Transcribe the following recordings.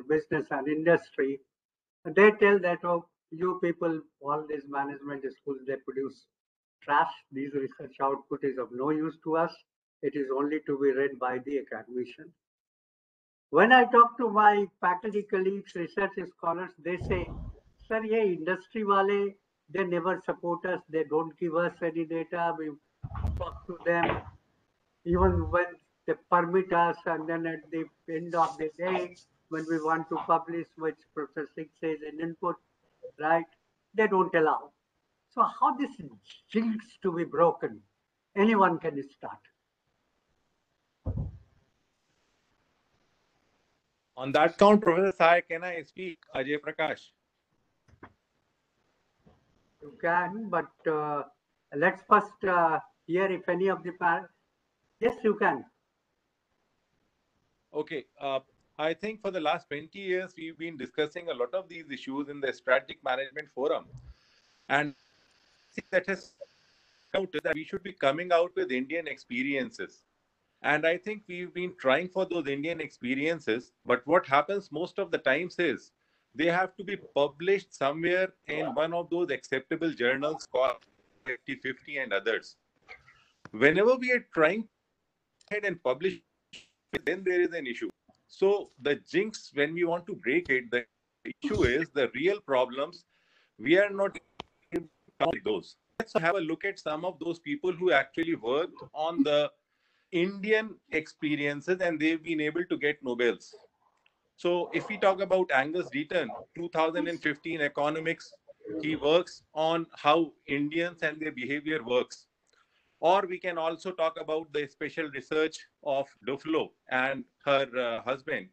business and industry, they tell that, oh, you people, all these management schools, they produce trash. This research output is of no use to us. It is only to be read by the academician. When I talk to my faculty colleagues, research scholars, they say, sir, ye industry wale, they never support us. They don't give us any data. We talk to them even when they permit us, and then at the end of the day, when we want to publish, which Professor Singh says in input, right, they don't allow. So how this jinx to be broken? Anyone can start. On that count, Professor Sai, can I speak? Ajay Prakash. You can, but let's first hear if any of the parents. Yes, you can. Okay. I think for the last 20 years, we've been discussing a lot of these issues in the Strategic Management Forum. And that has out that we should be coming out with Indian experiences. And I think we've been trying for those Indian experiences. But what happens most of the times is they have to be published somewhere in one of those acceptable journals called 50/50 and others. Whenever we are trying to go ahead and publish, then there is an issue. So the jinx, when we want to break it, the issue is the real problems. We are not able to count those. Let's have a look at some of those people who actually worked on the Indian experiences and they've been able to get Nobels. So if we talk about Angus Deaton, 2015 economics, he works on how Indians and their behavior works. Or we can also talk about the special research of Duflo and her husband.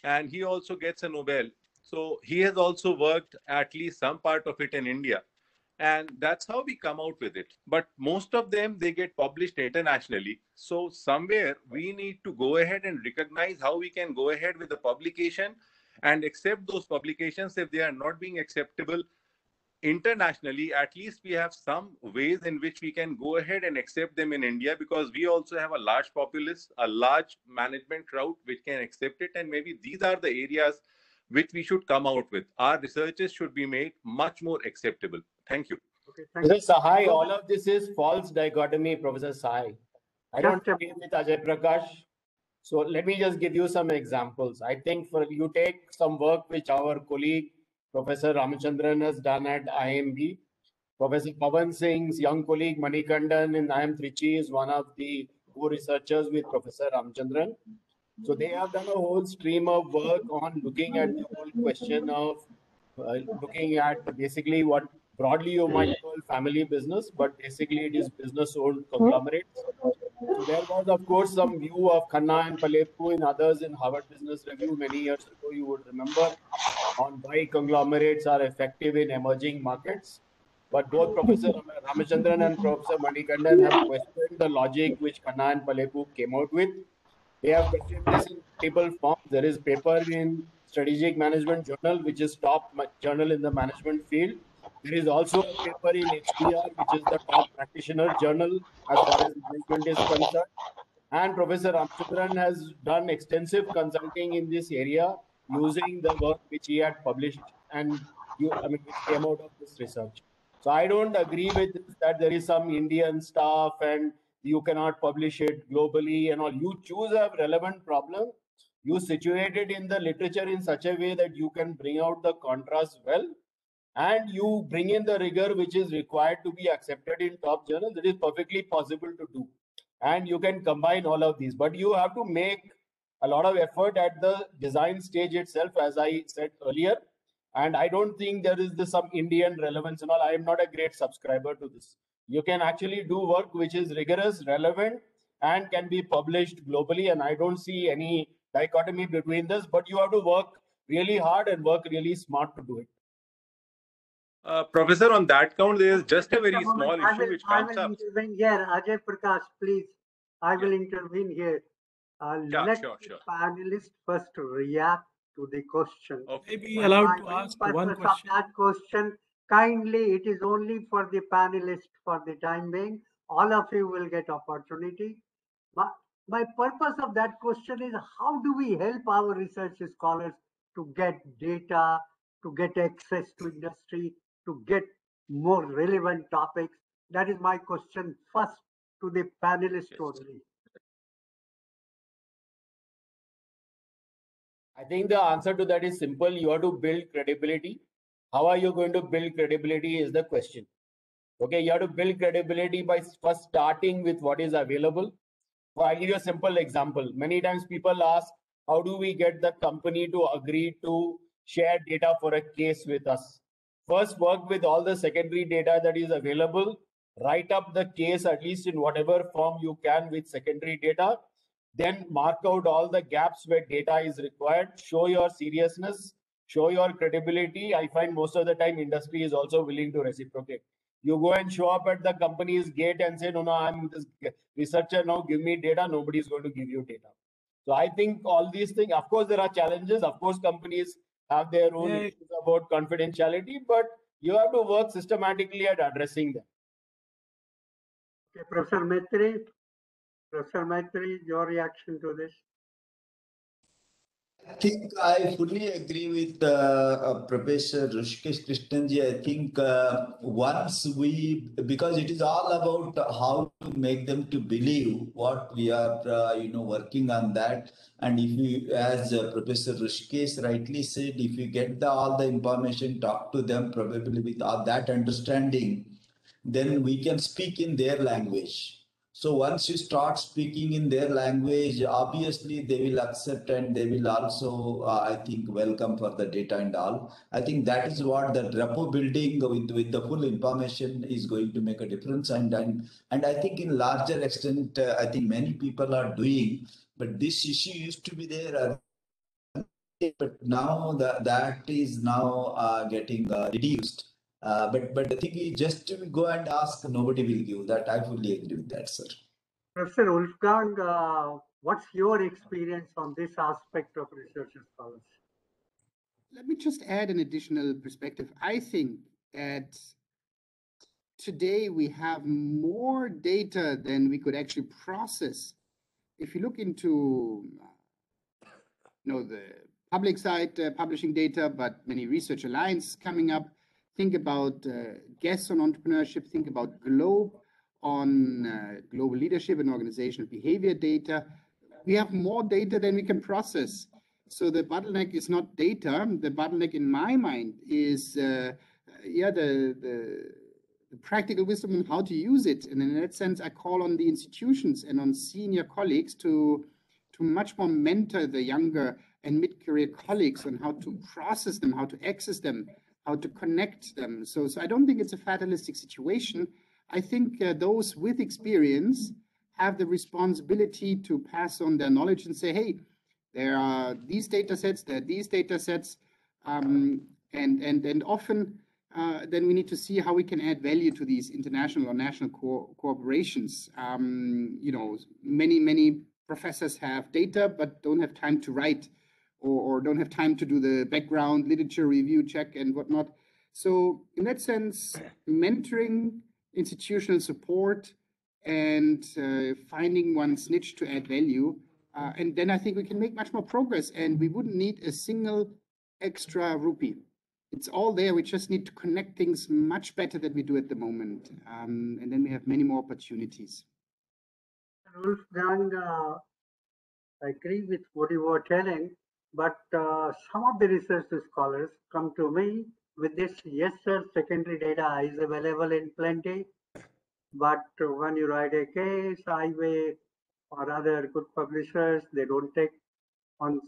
And he also gets a Nobel. So he has also worked at least some part of it in India. And that's how we come out with it. But most of them, they get published internationally. So somewhere we need to go ahead and recognize how we can go ahead with the publication and accept those publications. If they are not being acceptable internationally, at least we have some ways in which we can go ahead and accept them in India, because we also have a large populace, a large management crowd which can accept it. And maybe these are the areas which we should come out with. Our researches should be made much more acceptable. Thank you. Okay, thank you. Professor Sahai, all of this is false dichotomy, Professor Sahai. I don't agree with Ajay Prakash. So let me just give you some examples. I think for you take some work which our colleague Professor Ramachandran has done at IMB. Professor Pavan Singh's young colleague Manikandan in IIM Trichy is one of the co-researchers with Professor Ramachandran. So they have done a whole stream of work on looking at the whole question of looking at basically what broadly you might call family business, but basically it is business-owned conglomerates. So there was, of course, some view of Khanna and Palepu and others in Harvard Business Review many years ago, you would remember, on why conglomerates are effective in emerging markets. But both Professor Ramachandran and Professor Manikandan have questioned the logic which Khanna and Palepu came out with. They have questioned this in multiple forms. There is paper in Strategic Management Journal, which is top journal in the management field. There is also a paper in HBR, which is the top practitioner journal as far as management is concerned. And Professor Ramachandran has done extensive consulting in this area using the work which he had published and which came out of this research. So I don't agree with this, that there is some Indian stuff and you cannot publish it globally and all. You choose a relevant problem, you situate it in the literature in such a way that you can bring out the contrast well, and you bring in the rigor which is required to be accepted in top journals. It is perfectly possible to do. And you can combine all of these, but you have to make a lot of effort at the design stage itself, as I said earlier. And I don't think there is some Indian relevance and all. I am not a great subscriber to this. You can actually do work which is rigorous, relevant, and can be published globally. And I don't see any dichotomy between this, but you have to work really hard and work really smart to do it. Professor, on that count, there is just a very small issue which comes up. I will intervene here. Ajay Prakash, please. I will intervene here. Let the panelists first react to the question. Okay. Be allowed to ask one question. That question, kindly, it is only for the panelists for the time being. All of you will get opportunity. My purpose of that question is, how do we help our research scholars to get data, to get access to industry, to get more relevant topics? That is my question first to the panelists only. I think the answer to that is simple. You have to build credibility. How are you going to build credibility is the question. Okay, you have to build credibility by first starting with what is available. Well, I'll give you a simple example. Many times people ask, how do we get the company to agree to share data for a case with us? First, work with all the secondary data that is available. Write up the case, at least in whatever form you can with secondary data. Then mark out all the gaps where data is required. Show your seriousness, show your credibility. I find most of the time industry is also willing to reciprocate. You go and show up at the company's gate and say, no, I'm this researcher now, give me data. Nobody is going to give you data. So I think all these things, of course, there are challenges. Of course, companies have their own issues about confidentiality, but you have to work systematically at addressing them. Okay, Professor Maitri, your reaction to this? I think I fully agree with Professor Rishikesh Krishnanji. I think because it is all about how to make them to believe what we are, working on that. And if you, as Professor Rishikesh rightly said, if you get all the information, talk to them probably with all that understanding, then we can speak in their language. So once you start speaking in their language, obviously they will accept and they will also, I think, welcome for the data and all. I think that is what the rapport building with the full information is going to make a difference. And I think in larger extent, I think many people are doing, but this issue used to be there. But now that is now getting reduced. But the thing is, just to go and ask, nobody will give that. I fully agree with that, sir. Professor Wolfgang, what's your experience on this aspect of research scholars? Let me just add an additional perspective. I think that today we have more data than we could actually process. If you look into the public side publishing data, but many research alliances coming up, think about guests on entrepreneurship, think about Globe on global leadership and organizational behavior data. We have more data than we can process. So the bottleneck is not data. The bottleneck in my mind is the practical wisdom on how to use it. And in that sense, I call on the institutions and on senior colleagues to much more mentor the younger and mid-career colleagues on how to process them, how to access them, how to connect them. So I don't think it's a fatalistic situation. I think those with experience have the responsibility to pass on their knowledge and say, hey, there are these data sets, there are these data sets, and often then we need to see how we can add value to these international or national cooperations. Many professors have data, but don't have time to write or don't have time to do the background literature review check and whatnot. So in that sense, mentoring, institutional support, and finding one's niche to add value. And then I think we can make much more progress, and we wouldn't need a single extra rupee. It's all there. We just need to connect things much better than we do at the moment. And then we have many more opportunities. Wolfgang, I agree with what you were telling, but some of the research scholars come to me with this, yes, sir, secondary data is available in plenty, but when you write a case, Highway or other good publishers, they don't take on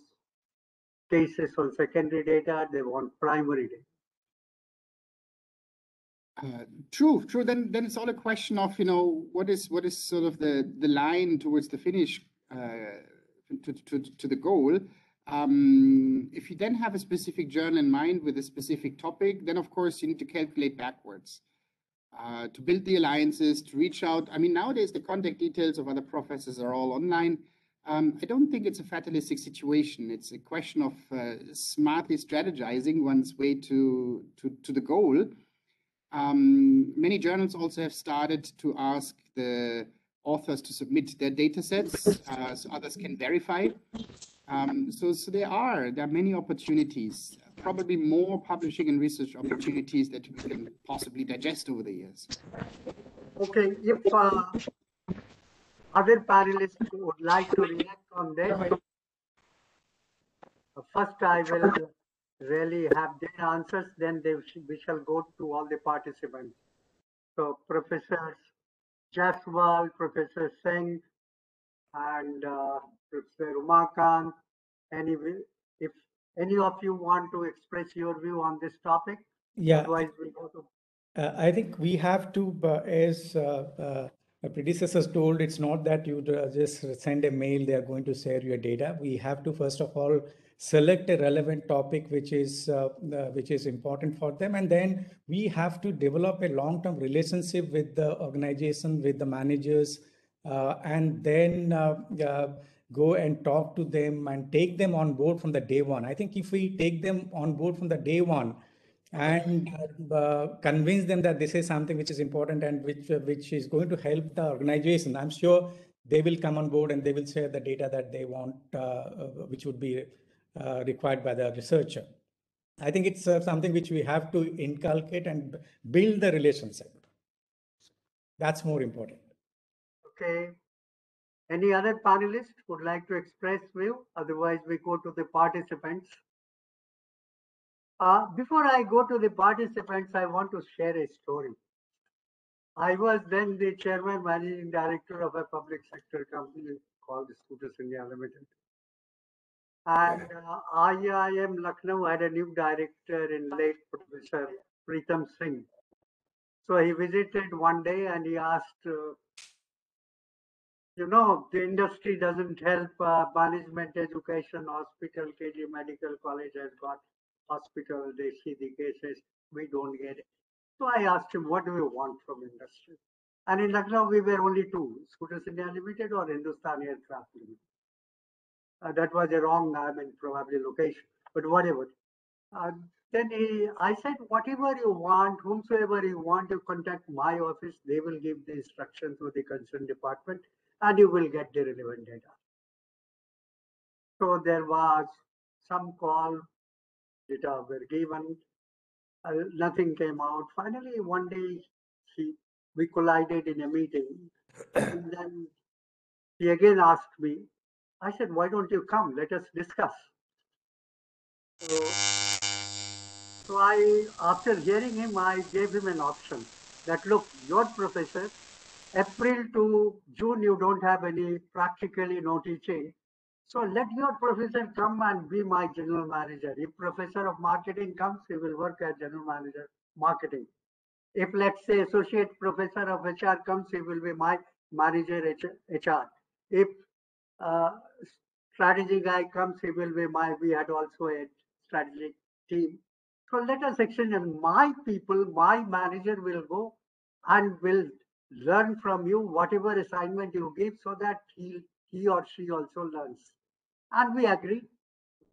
cases on secondary data, they want primary data. True. Then it's all a question of what is sort of the line towards the finish to the goal. If you then have a specific journal in mind with a specific topic, then of course you need to calculate backwards to build the alliances, to reach out. I mean, nowadays the contact details of other professors are all online. I don't think it's a fatalistic situation. It's a question of smartly strategizing one's way to the goal. Many journals also have started to ask the authors to submit their data sets so others can verify. So there are many opportunities, probably more publishing and research opportunities that we can possibly digest over the years. Okay, if other panelists would like to react on this, first I will really have their answers, then we shall go to all the participants. So Professor Jaswal, Professor Singh, and Professor Umakant, if any of you want to express your view on this topic, otherwise we go to. I think we have to, as my predecessors told, it's not that you just send a mail, they are going to share your data. We have to, first of all, select a relevant topic which is important for them. And then we have to develop a long-term relationship with the organization, with the managers, and then go and talk to them and take them on board from the day one. I think if we take them on board from the day one, and convince them that this is something which is important and which is going to help the organization, I'm sure they will come on board and they will share the data that they want, which would be required by the researcher. I think it's something which we have to inculcate and build the relationship. That's more important. Okay. Any other panelists would like to express view? Otherwise, we go to the participants. Before I go to the participants, I want to share a story. I was then the chairman, managing director of a public sector company called Scooters India Limited. And IIM Lucknow had a new director in late Professor Pritam Singh. So he visited one day and he asked, the industry doesn't help management, education, hospital, KG Medical College has got hospital, they see the cases, we don't get it. So I asked him, what do you want from industry? And in Lucknow, we were only two, Scooters India Limited or Hindustan Aircraft Limited. That was a wrong, probably location, but whatever. Then I said, whatever you want, whomsoever you want to contact my office, they will give the instruction to the concerned department and you will get the relevant data. So there was some call, data were given, nothing came out. Finally, one day we collided in a meeting and then he again asked me, I said, why don't you come? Let us discuss. So after hearing him, I gave him an option that, look, your professor, April to June, you don't have any, practically no teaching. So let your professor come and be my general manager. If professor of marketing comes, he will work as general manager, marketing. If let's say associate professor of HR comes, he will be my manager HR. If strategy guy comes, he will be we had also a strategic team. So let us exchange, and my people, my manager will go and will learn from you whatever assignment you give so that he or she also learns. And we agreed.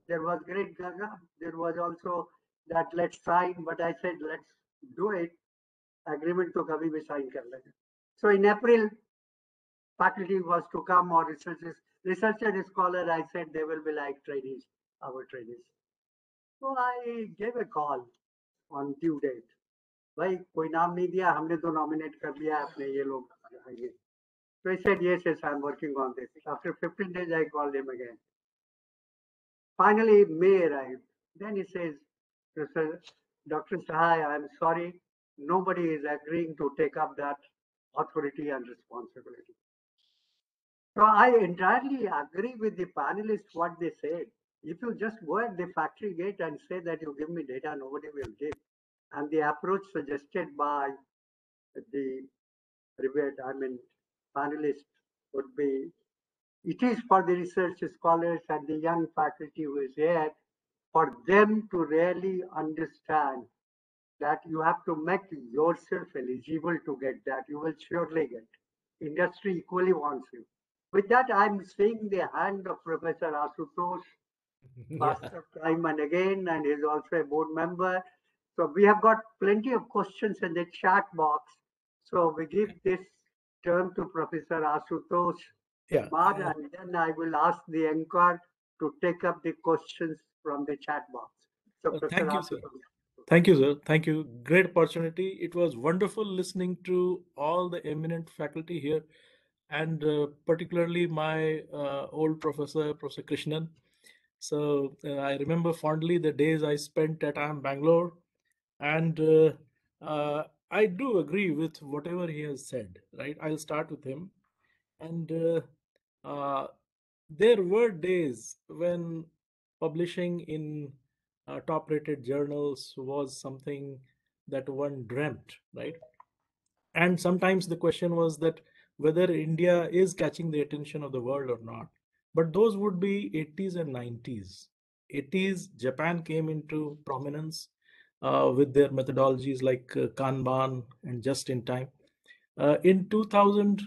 There was great gaga. There was also that let's sign, but I said let's do it. Agreement to kabhi bhi sign kar lenge. So in April, faculty was to come or researcher and scholar, I said they will be like trainees, our trainees. So I gave a call on due date. भाई कोई नाम नहीं दिया, हमने तो nominate कर लिया, आपने ये लोग आएंगे. So he said, yes, I'm working on this. After 15 days, I called him again. Finally, May arrived. Then he says, Dr. Sahai, I'm sorry, nobody is agreeing to take up that authority and responsibility. So I entirely agree with the panelists what they said. If you just go at the factory gate and say that you give me data, nobody will give. And the approach suggested by the panelists would be, it is for the research scholars and the young faculty who is here, for them to really understand that you have to make yourself eligible to get that. You will surely get. Industry equally wants you. With that, I'm seeing the hand of Professor Asutosh, time and again, and he's also a board member. So we have got plenty of questions in the chat box. So we give this term to Professor Asutosh, and then I will ask the anchor to take up the questions from the chat box. So, Professor, Thank you, sir. Thank you, sir. Thank you. Great opportunity. It was wonderful listening to all the eminent faculty here, and particularly my old professor, Professor Krishnan. So I remember fondly the days I spent at IIM Bangalore, and I do agree with whatever he has said. Right, I'll start with him, and there were days when publishing in top-rated journals was something that one dreamt, right? And sometimes the question was that whether India is catching the attention of the world or not. But those would be 80s and 90s. 80s, Japan came into prominence with their methodologies like Kanban and just in time. In 2000,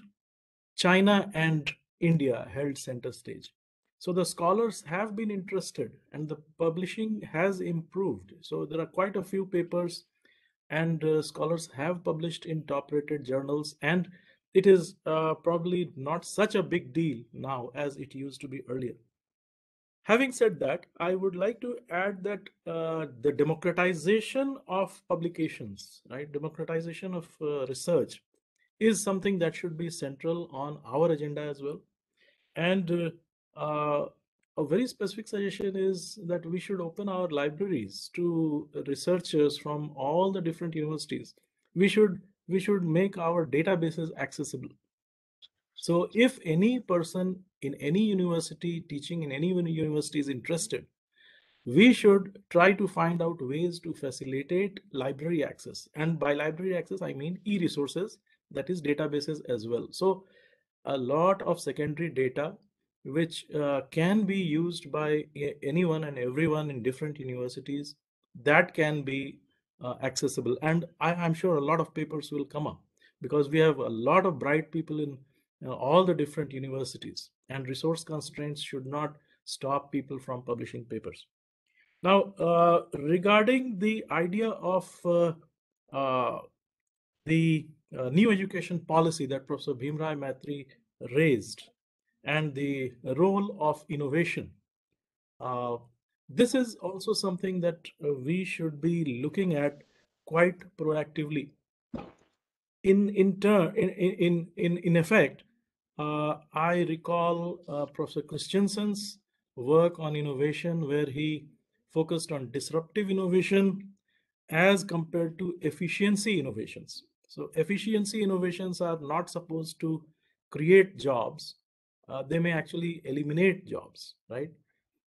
China and India held center stage. So the scholars have been interested and the publishing has improved. So there are quite a few papers and scholars have published in top-rated journals, and it is probably not such a big deal now as it used to be earlier. Having said that, I would like to add that the democratization of publications, right, democratization of research is something that should be central on our agenda as well. And a very specific suggestion is that we should open our libraries to researchers from all the different universities. We should make our databases accessible. So if any person in any university teaching in any university is interested, we should try to find out ways to facilitate library access. And by library access, I mean e-resources, that is databases as well. So a lot of secondary data which can be used by anyone and everyone in different universities, that can be accessible. And I'm sure a lot of papers will come up because we have a lot of bright people in all the different universities, and resource constraints should not stop people from publishing papers. Now, regarding the idea of the new education policy that Professor Bhimrai Maitri raised and the role of innovation, this is also something that we should be looking at quite proactively. In effect, I recall Professor Christensen's work on innovation, where he focused on disruptive innovation as compared to efficiency innovations. So efficiency innovations are not supposed to create jobs. They may actually eliminate jobs, right?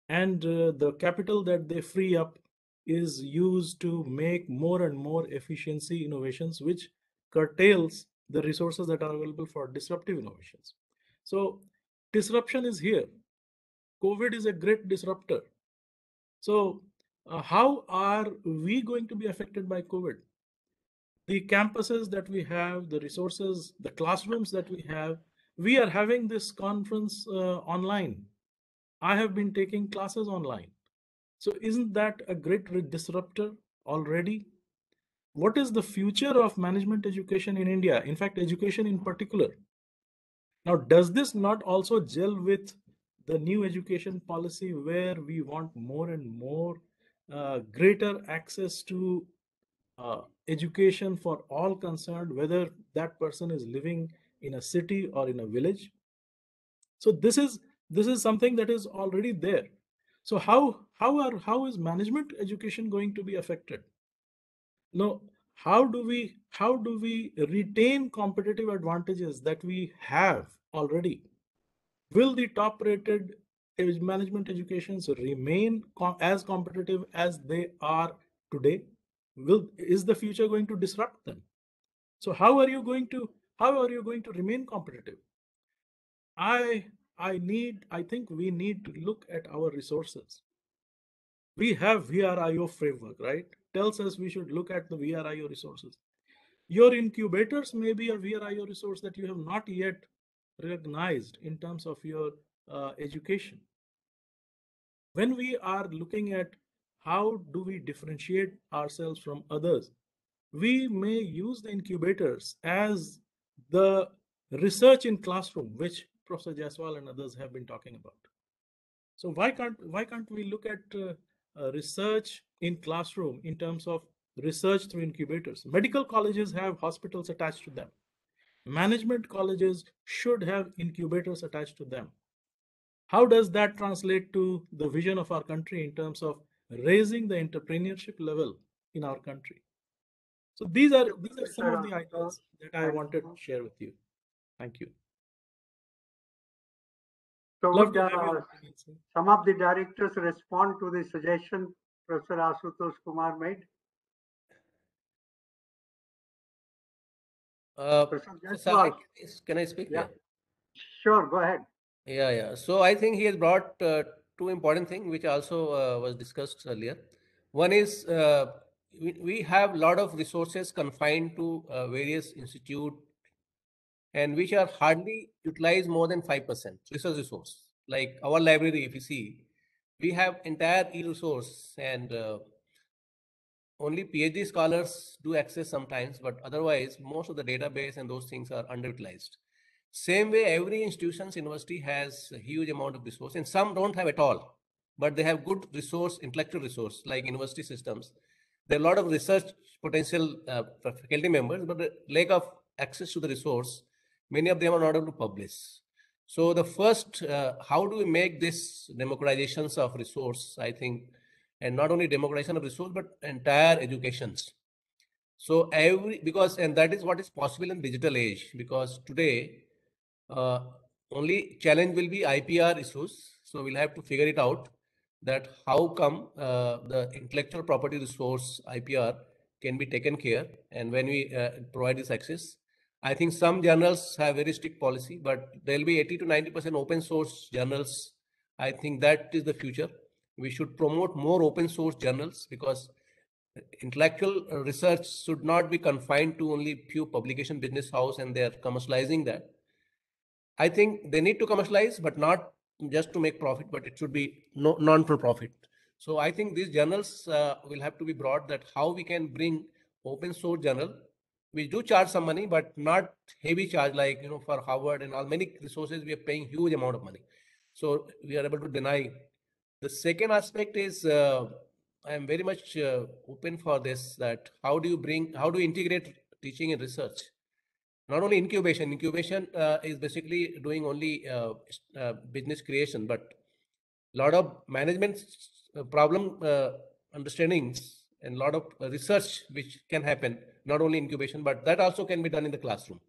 And the capital that they free up is used to make more and more efficiency innovations, which curtails the resources that are available for disruptive innovations. So disruption is here. COVID is a great disruptor. So how are we going to be affected by COVID? The campuses that we have, the resources, the classrooms that we are having this conference online. I have been taking classes online. So isn't that a great disruptor already? What is the future of management education in India? In fact, education in particular. Now, does this not also gel with the new education policy, where we want more and more greater access to education for all concerned, whether that person is living in a city or in a village? So this is something that is already there. So how is management education going to be affected? No, how do we retain competitive advantages that we have already? Will the top-rated management educations remain as competitive as they are today? Is the future going to disrupt them? So how are you going to remain competitive? I think we need to look at our resources. We have VRIO framework, right? Tells us we should look at the VRIO resources. Your incubators may be a VRIO resource that you have not yet recognized in terms of your education. When we are looking at how do we differentiate ourselves from others, we may use the incubators as the research in classroom, which Professor Jaiswal and others have been talking about. So why can't we look at research in classroom in terms of research through incubators? Medical colleges have hospitals attached to them. Management colleges should have incubators attached to them. How does that translate to the vision of our country in terms of raising the entrepreneurship level in our country? So these are some of the ideas that I wanted to share with you. Thank you. So Love would to have your opinions. some of the directors respond to the suggestion Professor Asutosh Kumar made? So can I speak? Yeah. Sure, go ahead. Yeah. So I think he has brought two important things, which also was discussed earlier. One is we have a lot of resources confined to various institutes and which are hardly utilized more than 5% research resource. Like our library, if you see, we have entire e-resource and only PhD scholars do access sometimes, but otherwise most of the database and those things are underutilized. Same way, every institution's university has a huge amount of resource and some don't have at all, but they have good resource, intellectual resource like university systems. There are a lot of research potential faculty members, but the lack of access to the resource, many of them are not able to publish. So the first, how do we make this democratizations of resource, I think, and not only democratization of resource, but entire educations. So and that is what is possible in digital age, because today, only challenge will be IPR issues. So we'll have to figure it out that how come the intellectual property resource IPR can be taken care, and when we provide this access. I think some journals have very strict policy, but there'll be 80 to 90% open source journals. I think that is the future. We should promote more open source journals because intellectual research should not be confined to only few publication business house and they are commercializing that. I think they need to commercialize, but not just to make profit, but it should be non-for-profit. So I think these journals will have to be brought that how we can bring open source journal. We do charge some money, but not heavy charge like, for Harvard and all many resources, we are paying huge amount of money. So we are able to deny. The second aspect is I am very much open for this, that how do you integrate teaching and research? Not only incubation is basically doing only business creation, but a lot of management problem understandings and a lot of research which can happen, not only incubation, but that also can be done in the classroom,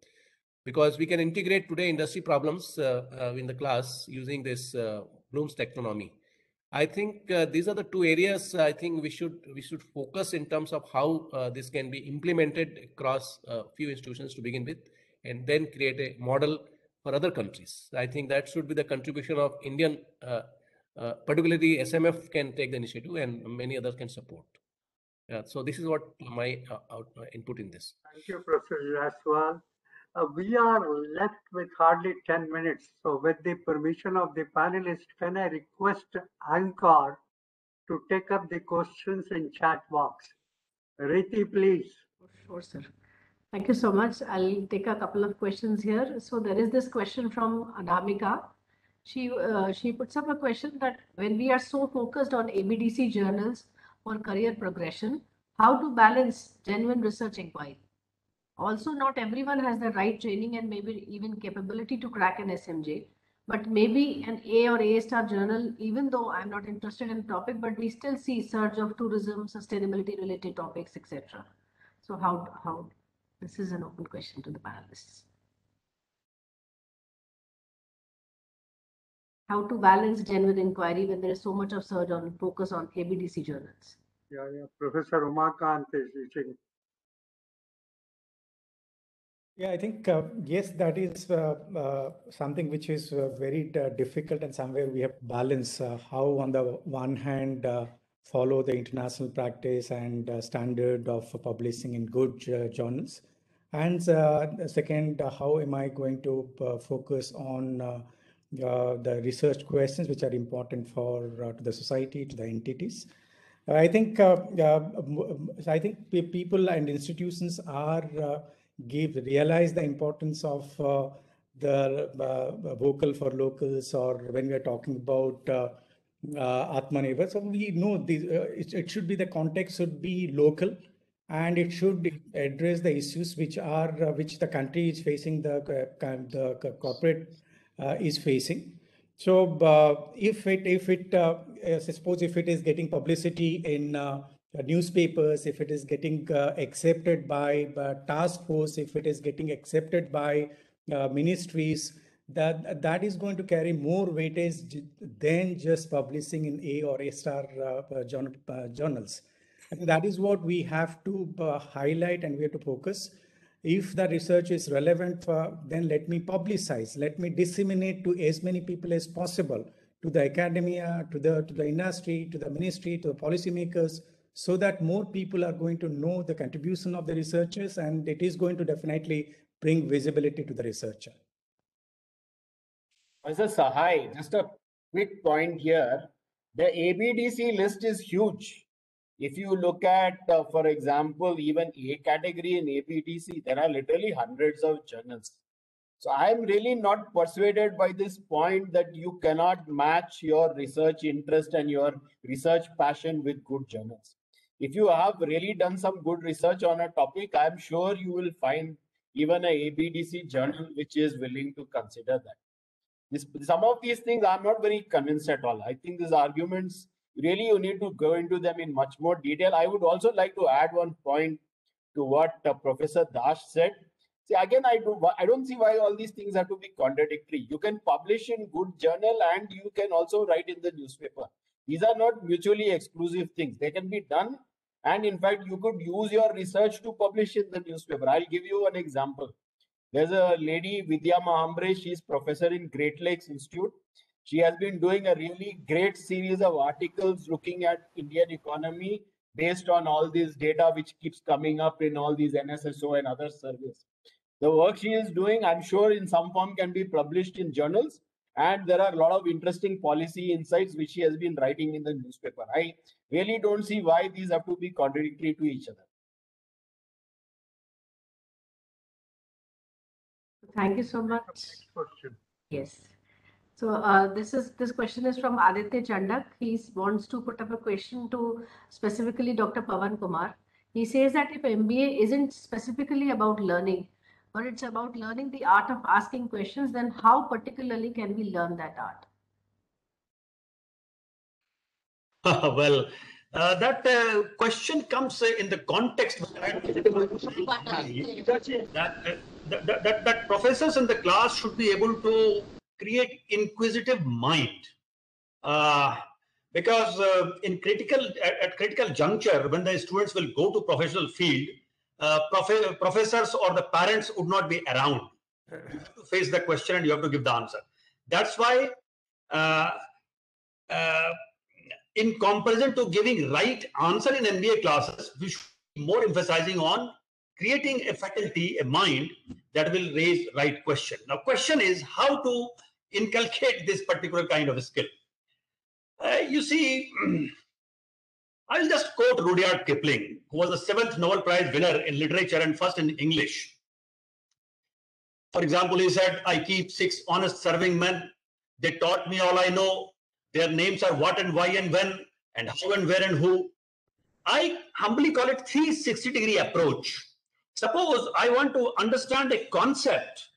because we can integrate today industry problems in the class using this Bloom's taxonomy. I think these are the two areas I think we should focus in terms of how this can be implemented across a few institutions to begin with, and then create a model for other countries. I think that should be the contribution of Indian, particularly SMF can take the initiative and many others can support. So this is what my input in this. Thank you, Professor Jaswal. We are left with hardly 10 minutes. So with the permission of the panelists, can I request Anchor to take up the questions in chat box? Riti, please. Sure, sir. Thank you so much. I'll take a couple of questions here. So there is this question from Adamika. She puts up a question that when we are so focused on ABDC journals for career progression, how to balance genuine research inquiry? Also, not everyone has the right training and maybe even capability to crack an SMJ, but maybe an A or A star journal, even though I'm not interested in the topic, but we still see surge of tourism, sustainability related topics, etc. So how, this is an open question to the panelists. How to balance genuine inquiry when there is so much of surge on focus on ABDC journals? Yeah. Professor Umakant is teaching. Yeah, I think, yes, that is something which is very difficult, and somewhere we have to balance how on the one hand follow the international practice and standard of publishing in good journals. And second, how am I going to focus on the research questions which are important for to the society, to the entities. I think people and institutions are realize the importance of the vocal for locals, or when we are talking about Atmanirbhar. So we know this, it should be, the context should be local, and it should address the issues which are which the country is facing, the corporate is facing. So if suppose if it is getting publicity in newspapers, if it is getting accepted by task force, if it is getting accepted by ministries, that is going to carry more weightage than just publishing in A or A star journals. I think that is what we have to highlight, and we have to focus. If the research is relevant, then let me publicize, let me disseminate to as many people as possible, to the academia, to the industry, to the ministry, to the policymakers, so that more people are going to know the contribution of the researchers, and it is going to definitely bring visibility to the researcher. Mr. Sahai, just a quick point here. The ABDC list is huge. If you look at, for example, even A category in ABDC, there are literally hundreds of journals. So I'm really not persuaded by this point that you cannot match your research interest and your research passion with good journals. If you have really done some good research on a topic, I'm sure you will find even a ABDC journal which is willing to consider that. Some of these things I'm not very convinced at all. I think these arguments, really you need to go into them in much more detail. I would also like to add one point to what Professor Dash said. See, again, I don't see why all these things have to be contradictory. You can publish in good journal and you can also write in the newspaper. These are not mutually exclusive things. They can be done. And in fact, you could use your research to publish in the newspaper. I'll give you an example. There's a lady, Vidya Mahambre. She's professor in Great Lakes Institute. She has been doing a really great series of articles looking at Indian economy based on all this data which keeps coming up in all these NSSO and other surveys. The work she is doing, I'm sure in some form can be published in journals. And there are a lot of interesting policy insights which she has been writing in the newspaper. I really don't see why these have to be contradictory to each other. Thank you so much. Next question. Yes. So this question is from Aditya Chandak. He wants to put up a question to specifically Dr. Pawan Kumar. He says that if MBA isn't specifically about learning, but it's about learning the art of asking questions, then how particularly can we learn that art? Well, that question comes in the context that professors in the class should be able to create inquisitive mind, because at critical juncture, when the students will go to professional field, professors or the parents would not be around to face the question, and you have to give the answer. That's why in comparison to giving right answer in MBA classes, we should be more emphasizing on creating a faculty, a mind that will raise right question. Now, question is how to inculcate this particular kind of a skill. You see, I'll just quote Rudyard Kipling, who was the 7th Nobel Prize winner in literature and first in English. For example, he said, I keep 6 honest serving men. They taught me all I know. Their names are what and why and when, and how and where and who. I humbly call it 360-degree approach. Suppose I want to understand a concept.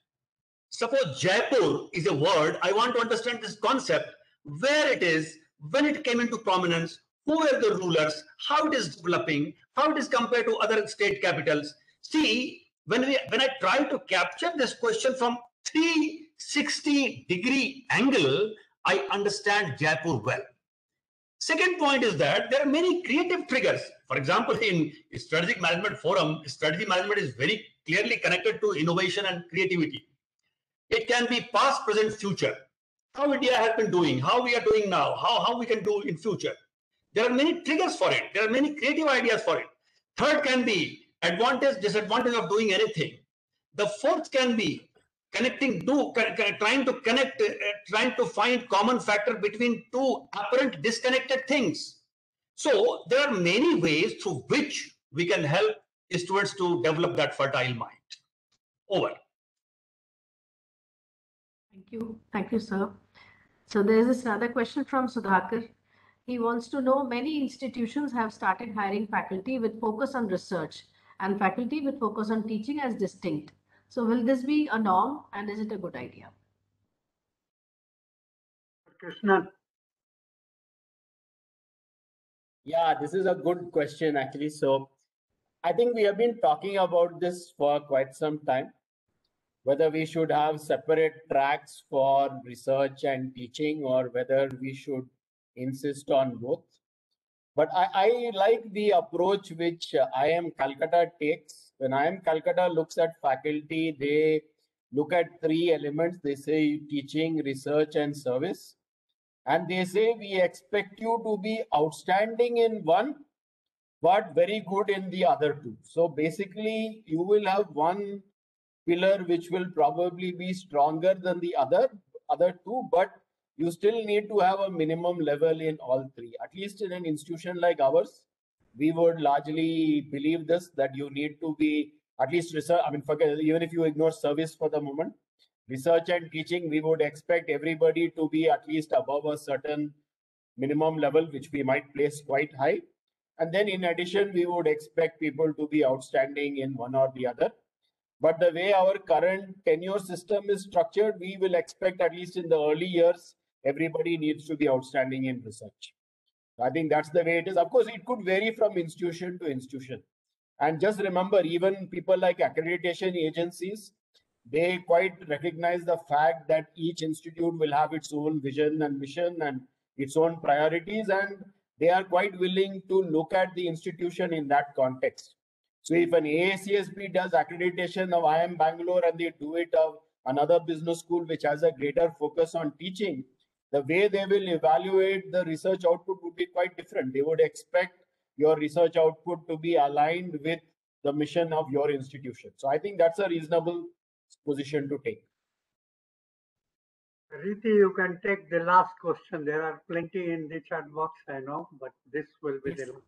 Suppose Jaipur is a word. I want to understand this concept, where it is, when it came into prominence, who were the rulers, how it is developing, how it is compared to other state capitals. See, when I try to capture this question from 360-degree angle, I understand Jaipur well. Second point is that there are many creative triggers. For example, in Strategic Management Forum, strategy management is very clearly connected to innovation and creativity. It can be past, present, future. How India has been doing, how we are doing now, how we can do in future. There are many triggers for it. There are many creative ideas for it. Third can be advantage, disadvantage of doing anything. The fourth can be trying to find common factor between two apparent disconnected things. So there are many ways through which we can help students to develop that fertile mind. Over. Thank you, sir. So there is this another question from Sudhakar. He wants to know many institutions have started hiring faculty with focus on research and faculty with focus on teaching as distinct. So will this be a norm and is it a good idea? Krishnan. Yeah, this is a good question actually. So I think we have been talking about this for quite some time, whether we should have separate tracks for research and teaching or whether we should insist on both. But I like the approach which IIM Calcutta takes. When IIM Calcutta looks at faculty, they look at three elements. They say teaching, research, and service. And they say we expect you to be outstanding in one, but very good in the other two. So basically, you will have one pillar which will probably be stronger than the other two, but you still need to have a minimum level in all three. At least in an institution like ours, we would largely believe this, that you need to be at least research. I mean, forget, even if you ignore service for the moment, research and teaching, we would expect everybody to be at least above a certain minimum level, which we might place quite high. And then in addition, we would expect people to be outstanding in one or the other. But the way our current tenure system is structured, we will expect at least in the early years, everybody needs to be outstanding in research. I think that's the way it is. Of course, it could vary from institution to institution. And just remember, even people like accreditation agencies, they quite recognize the fact that each institute will have its own vision and mission and its own priorities, and they are quite willing to look at the institution in that context. So if an AACSB does accreditation of IIM Bangalore and they do it of another business school which has a greater focus on teaching, the way they will evaluate the research output would be quite different. They would expect your research output to be aligned with the mission of your institution. So I think that's a reasonable position to take. Riti, you can take the last question. There are plenty in the chat box, I know, but this will be the last.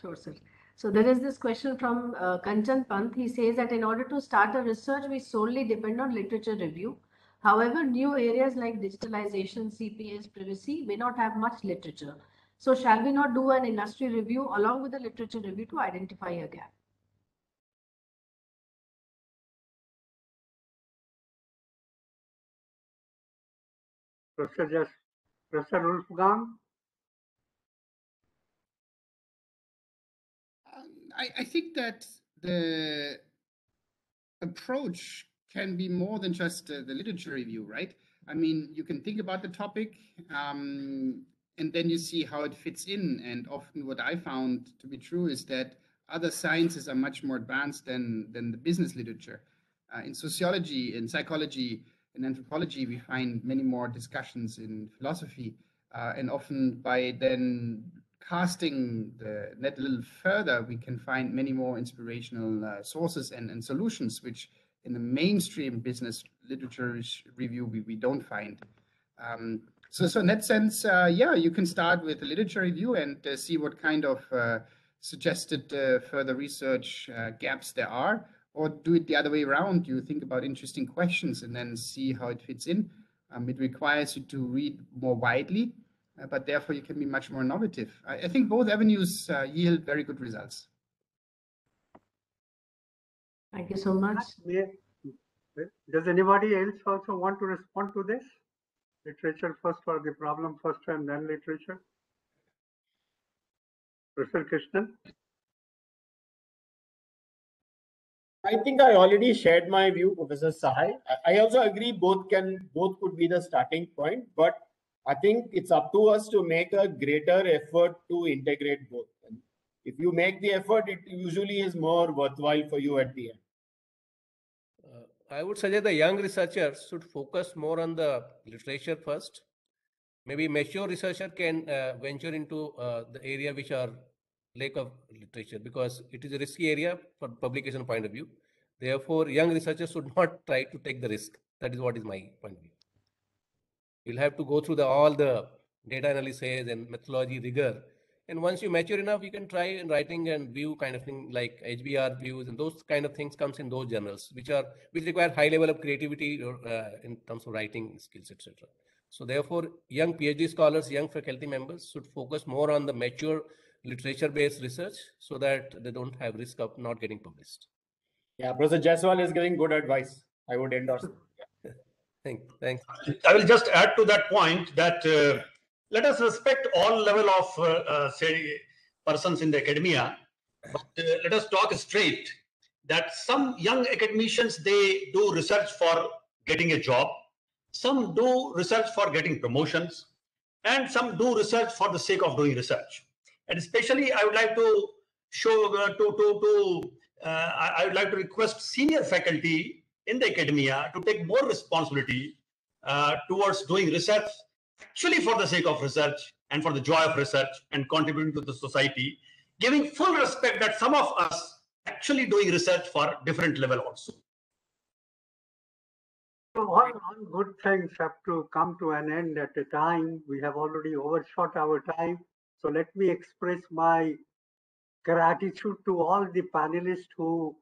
Sure, sir. So there is this question from Kanchan Pant. He says that in order to start a research, we solely depend on literature review. However, new areas like digitalization, CPS, privacy may not have much literature. So shall we not do an industry review along with the literature review to identify a gap? Professor Wolfgang? I think that the approach can be more than just the literature review, right? I mean, you can think about the topic and then you see how it fits in. And often what I found to be true is that other sciences are much more advanced than the business literature. In sociology, in psychology, in anthropology, we find many more discussions in philosophy. And often by then casting the net a little further, we can find many more inspirational sources and solutions, which in the mainstream business literature review we don't find. So in that sense, yeah, you can start with a literature review and see what kind of suggested further research gaps there are, or do it the other way around. You think about interesting questions and then see how it fits in. It requires you to read more widely, but therefore you can be much more innovative. I think both avenues yield very good results. Thank you so much. Does anybody else also want to respond to this? Literature first or the problem first and then literature? Professor Krishnan? I think I already shared my view, Professor Sahai. I also agree both could be the starting point, but I think it's up to us to make a greater effort to integrate both. And if you make the effort, it usually is more worthwhile for you at the end. I would suggest the young researchers should focus more on the literature first. Maybe mature researcher can venture into the area which are lack of literature, because it is a risky area for publication point of view. Therefore, young researchers should not try to take the risk. That is what is my point of view. You'll have to go through all the data analysis and methodology rigor. And once you mature enough, you can try in writing and view kind of thing like HBR views, and those kind of things comes in those journals, which require high level of creativity or in terms of writing skills, etc. So therefore, young PhD scholars, young faculty members should focus more on the mature literature-based research so that they don't have risk of not getting published. Yeah, Professor Jaiswal is giving good advice. I would endorse. Thanks. I will just add to that point that let us respect all level of say persons in the academia, but let us talk straight that some young academicians, they do research for getting a job, some do research for getting promotions, and some do research for the sake of doing research. And especially, I would like to show I would like to request senior faculty in the academia to take more responsibility towards doing research actually for the sake of research and for the joy of research and contributing to the society, giving full respect that some of us actually doing research for different level also. So all good things have to come to an end at a time. We have already overshot our time. So let me express my gratitude to all the panelists who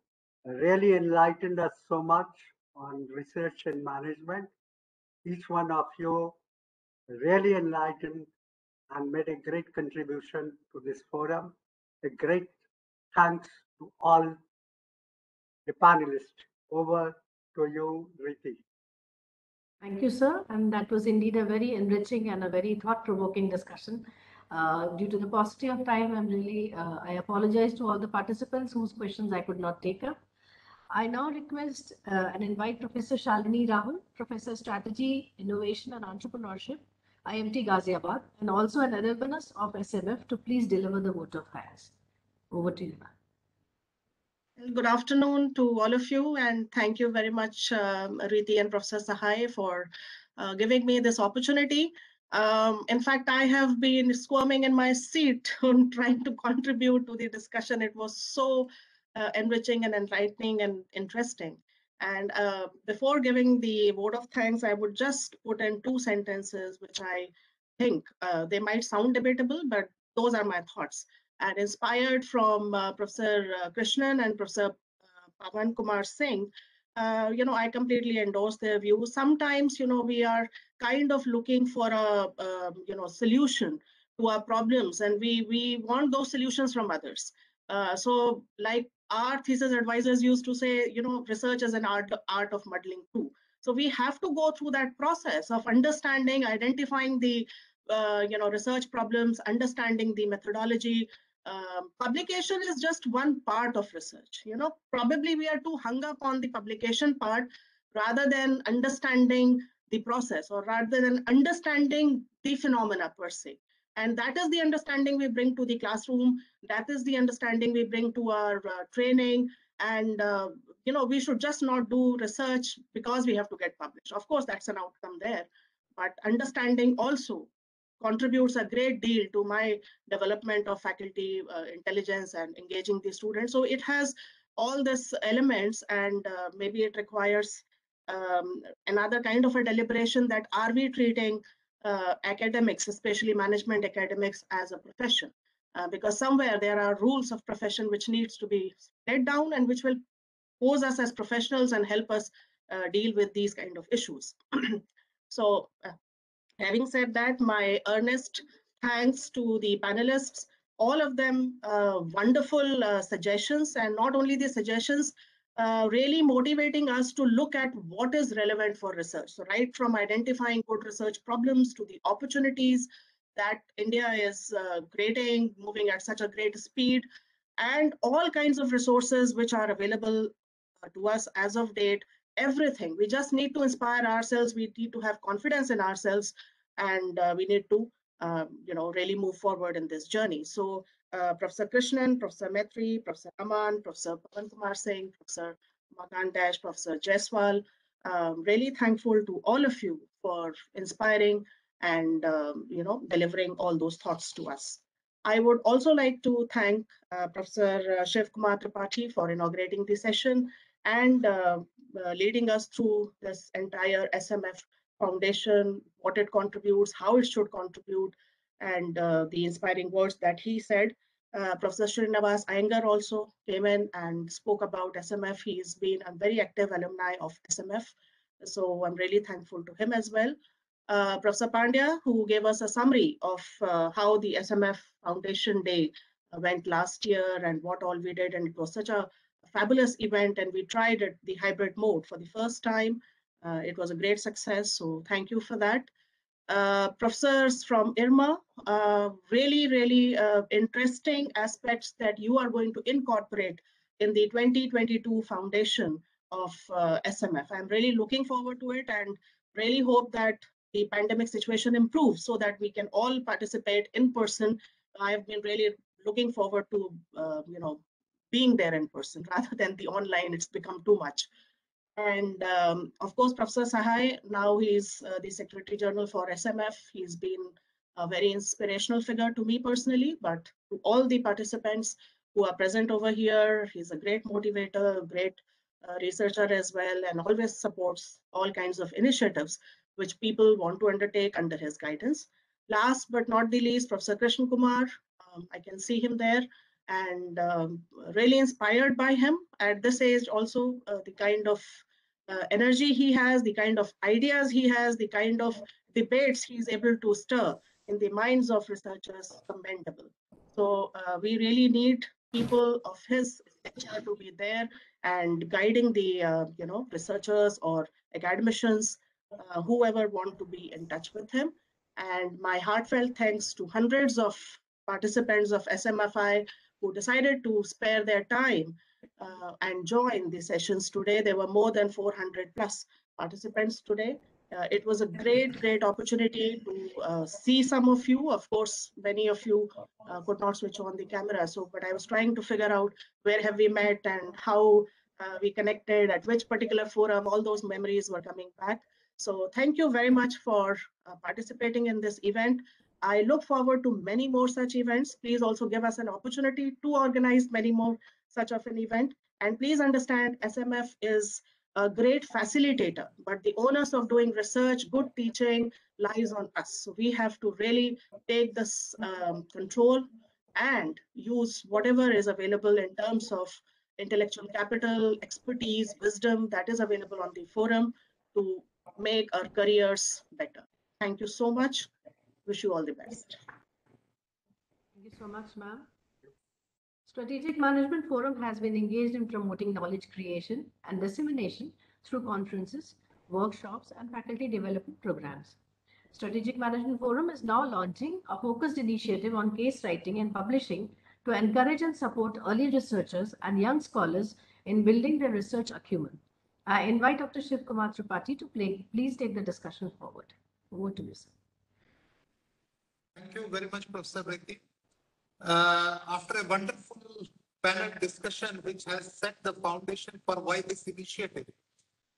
really enlightened us so much on research and management. Each one of you really enlightened and made a great contribution to this forum. A great thanks to all the panelists. Over to you, Riti. Thank you, sir. And that was indeed a very enriching and a very thought-provoking discussion. Due to the paucity of time, I apologize to all the participants whose questions I could not take up. I now request and invite Professor Shalini Rahul, Professor Strategy, Innovation and Entrepreneurship, IMT Ghaziabad, and also an alumnus of SMF to please deliver the vote of thanks. Over to you, ma'am. Good afternoon to all of you, and thank you very much, Riti and Professor Sahai, for giving me this opportunity. In fact, I have been squirming in my seat on trying to contribute to the discussion. It was so enriching and enlightening and interesting. And before giving the vote of thanks, I would just put in 2 sentences, which I think they might sound debatable, but those are my thoughts. And inspired from Professor Krishnan and Professor Pavan Kumar Singh, I completely endorse their views. Sometimes, we are kind of looking for a, solution to our problems, and we want those solutions from others. So like our thesis advisors used to say, research is an art of muddling through. So we have to go through that process of understanding, identifying the research problems, understanding the methodology. Publication is just one part of research. Probably we are too hung up on the publication part rather than understanding the process, or rather than understanding the phenomena per se. And that is the understanding we bring to the classroom. That is the understanding we bring to our training. And, we should just not do research because we have to get published. Of course, that's an outcome there. But understanding also contributes a great deal to my development of faculty intelligence and engaging the students. So it has all these elements, and maybe it requires another kind of a deliberation, that are we treating academics, especially management academics, as a profession? Because somewhere there are rules of profession which needs to be laid down and which will pose us as professionals and help us deal with these kind of issues. So having said that, my earnest thanks to the panelists, all of them wonderful suggestions, and not only the suggestions, really motivating us to look at what is relevant for research. So right from identifying good research problems to the opportunities that India is creating, moving at such a great speed, and all kinds of resources which are available to us as of date. Everything. We just need to inspire ourselves. We need to have confidence in ourselves, and we need to, really move forward in this journey. So Professor Krishnan, Professor Maitri, Professor Aman, Professor Pavan Kumar Singh, Professor Makan Dash, Professor Jaiswal, really thankful to all of you for inspiring and, delivering all those thoughts to us. I would also like to thank Professor Shiv Kumar Tripathi for inaugurating the session and leading us through this entire SMF Foundation, what it contributes, how it should contribute, and the inspiring words that he said. Professor Srinivas Iyengar also came in and spoke about SMF. He's been a very active alumni of SMF. So I'm really thankful to him as well. Professor Pandya, who gave us a summary of how the SMF Foundation Day went last year and what all we did. And it was such a fabulous event, and we tried it, the hybrid mode for the first time. It was a great success, so thank you for that. Professors from IRMA, really interesting aspects that you are going to incorporate in the 2022 foundation of SMF. I'm really looking forward to it and really hope that the pandemic situation improves so that we can all participate in person. I've been really looking forward to, being there in person rather than the online. It's become too much. And of course, Professor Sahai, now he's the Secretary General for SMF. He's been a very inspirational figure to me personally, but to all the participants who are present over here. He's a great motivator, great researcher as well, and always supports all kinds of initiatives which people want to undertake under his guidance. Last but not the least, Professor Krishna Kumar. I can see him there, and really inspired by him at this age also, the kind of energy he has, the kind of ideas he has, the kind of debates he's able to stir in the minds of researchers, commendable. So we really need people of his stature to be there and guiding the researchers or academicians, whoever want to be in touch with him. And my heartfelt thanks to hundreds of participants of SMFI who decided to spare their time and join the sessions today. There were more than 400 plus participants today. It was a great opportunity to see some of you. Of course, many of you could not switch on the camera. So, but I was trying to figure out where have we met and how we connected, at which particular forum. All those memories were coming back. So thank you very much for participating in this event. I look forward to many more such events. Please also give us an opportunity to organize many more such of an event. And please understand, SMF is a great facilitator, but the onus of doing research, good teaching lies on us. So we have to really take this control and use whatever is available in terms of intellectual capital, expertise, wisdom that is available on the forum to make our careers better. Thank you so much. Wish you all the best. Thank you so much, ma'am. Strategic Management Forum has been engaged in promoting knowledge creation and dissemination through conferences, workshops, and faculty development programs. Strategic Management Forum is now launching a focused initiative on case writing and publishing to encourage and support early researchers and young scholars in building their research acumen. I invite Dr. Shiv Kumar Tripathi to please take the discussion forward. Over to you, sir. Thank you very much, Professor Reddy. After a wonderful panel discussion which has set the foundation for why this initiative,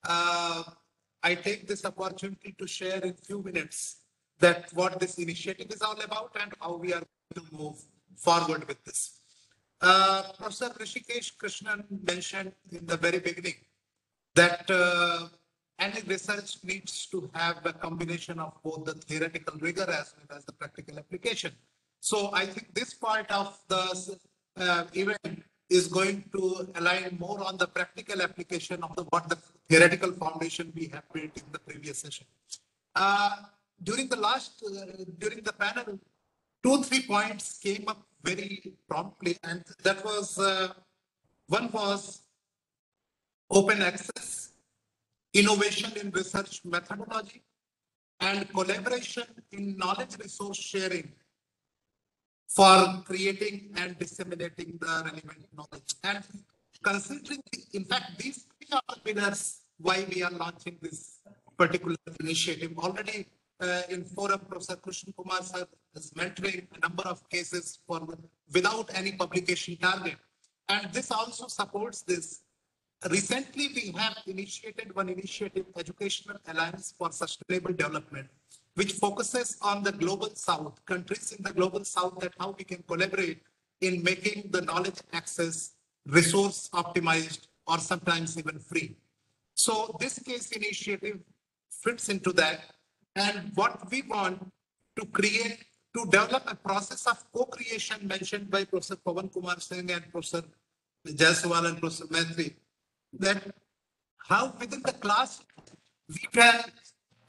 I take this opportunity to share in a few minutes that what this initiative is all about and how we are going to move forward with this. Professor Rishikesh Krishnan mentioned in the very beginning that any research needs to have a combination of both the theoretical rigor as well as the practical application. So I think this part of the event is going to align more on the practical application of what the theoretical foundation we have built in the previous session. During the panel, 2-3 points came up very promptly, and that was one was open access, innovation in research methodology, and collaboration in knowledge resource sharing for creating and disseminating the relevant knowledge. And considering, in fact, these three are the pillars why we are launching this particular initiative. Already in forum, Professor Krishna Kumar sir is mentoring a number of cases without any publication target. And this also supports this. Recently, we have initiated one initiative, Educational Alliance for Sustainable Development, which focuses on the global south, countries in the global south, that how we can collaborate in making the knowledge access resource optimized or sometimes even free. So this case initiative fits into that. And what we want to create, to develop a process of co-creation mentioned by Professor Pawan Kumar Singh and Professor Jaiswal and Professor Maitri, that how within the class we can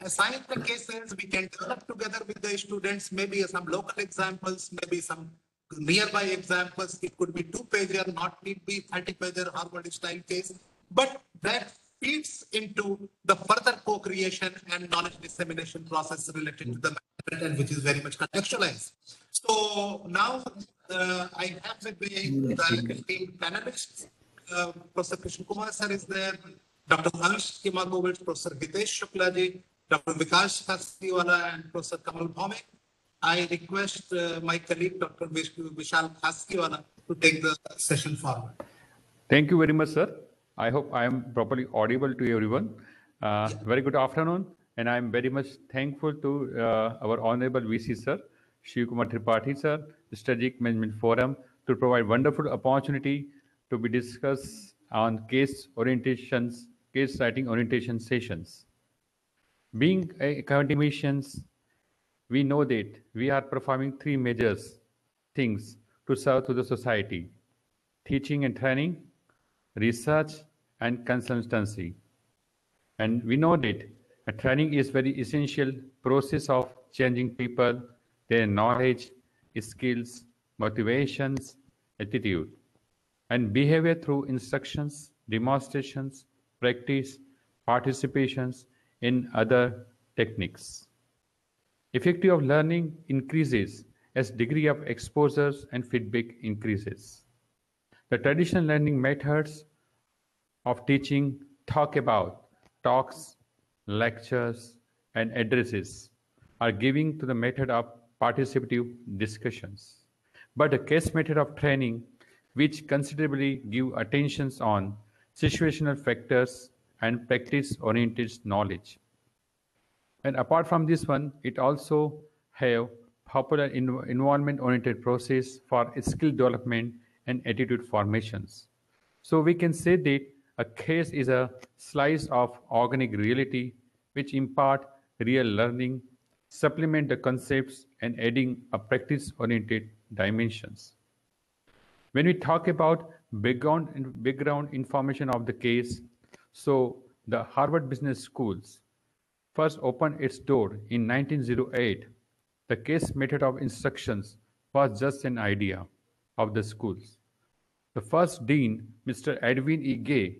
assign the cases, we can develop together with the students, maybe some local examples, maybe some nearby examples. It could be 2-pager, not need be 30-pager Harvard style case, but that feeds into the further co-creation and knowledge dissemination process related to the management, and which is very much contextualized. So now I have with me the team panelists. Professor Krishna Kumar sir is there, Dr. Ansh Kimagovich, Professor Hitesh Shukla ji, Dr. Vikash Khasgiwala, and Professor Kamal Bhome. I request my colleague, Dr. Vishal Khasgiwala, to take the session forward. Thank you very much, sir. I hope I am properly audible to everyone. Very good afternoon, and I am very much thankful to our Honorable VC sir, Shiv Kumar Tripathi sir, the Strategic Management Forum, to provide wonderful opportunity to be discussed on case writing orientation sessions. Being academicians, we know that we are performing three major things to serve to the society: teaching and training, research, and consultancy. And we know that training is very essential process of changing people, their knowledge, skills, motivations, attitude, and behavior through instructions, demonstrations, practice, participations in other techniques. Effective of learning increases as degree of exposures and feedback increases. The traditional learning methods of teaching talk about talks, lectures, and addresses are giving to the method of participative discussions. But a case method of training which considerably give attentions on situational factors and practice-oriented knowledge. And apart from this one, it also have popular involvement-oriented process for skill development and attitude formations. So we can say that a case is a slice of organic reality which impart real learning, supplement the concepts, and adding a practice-oriented dimensions. When we talk about background information of the case, so the Harvard Business Schools first opened its door in 1908. The case method of instructions was just an idea of the schools. The first dean, Mr. Edwin E. Gay,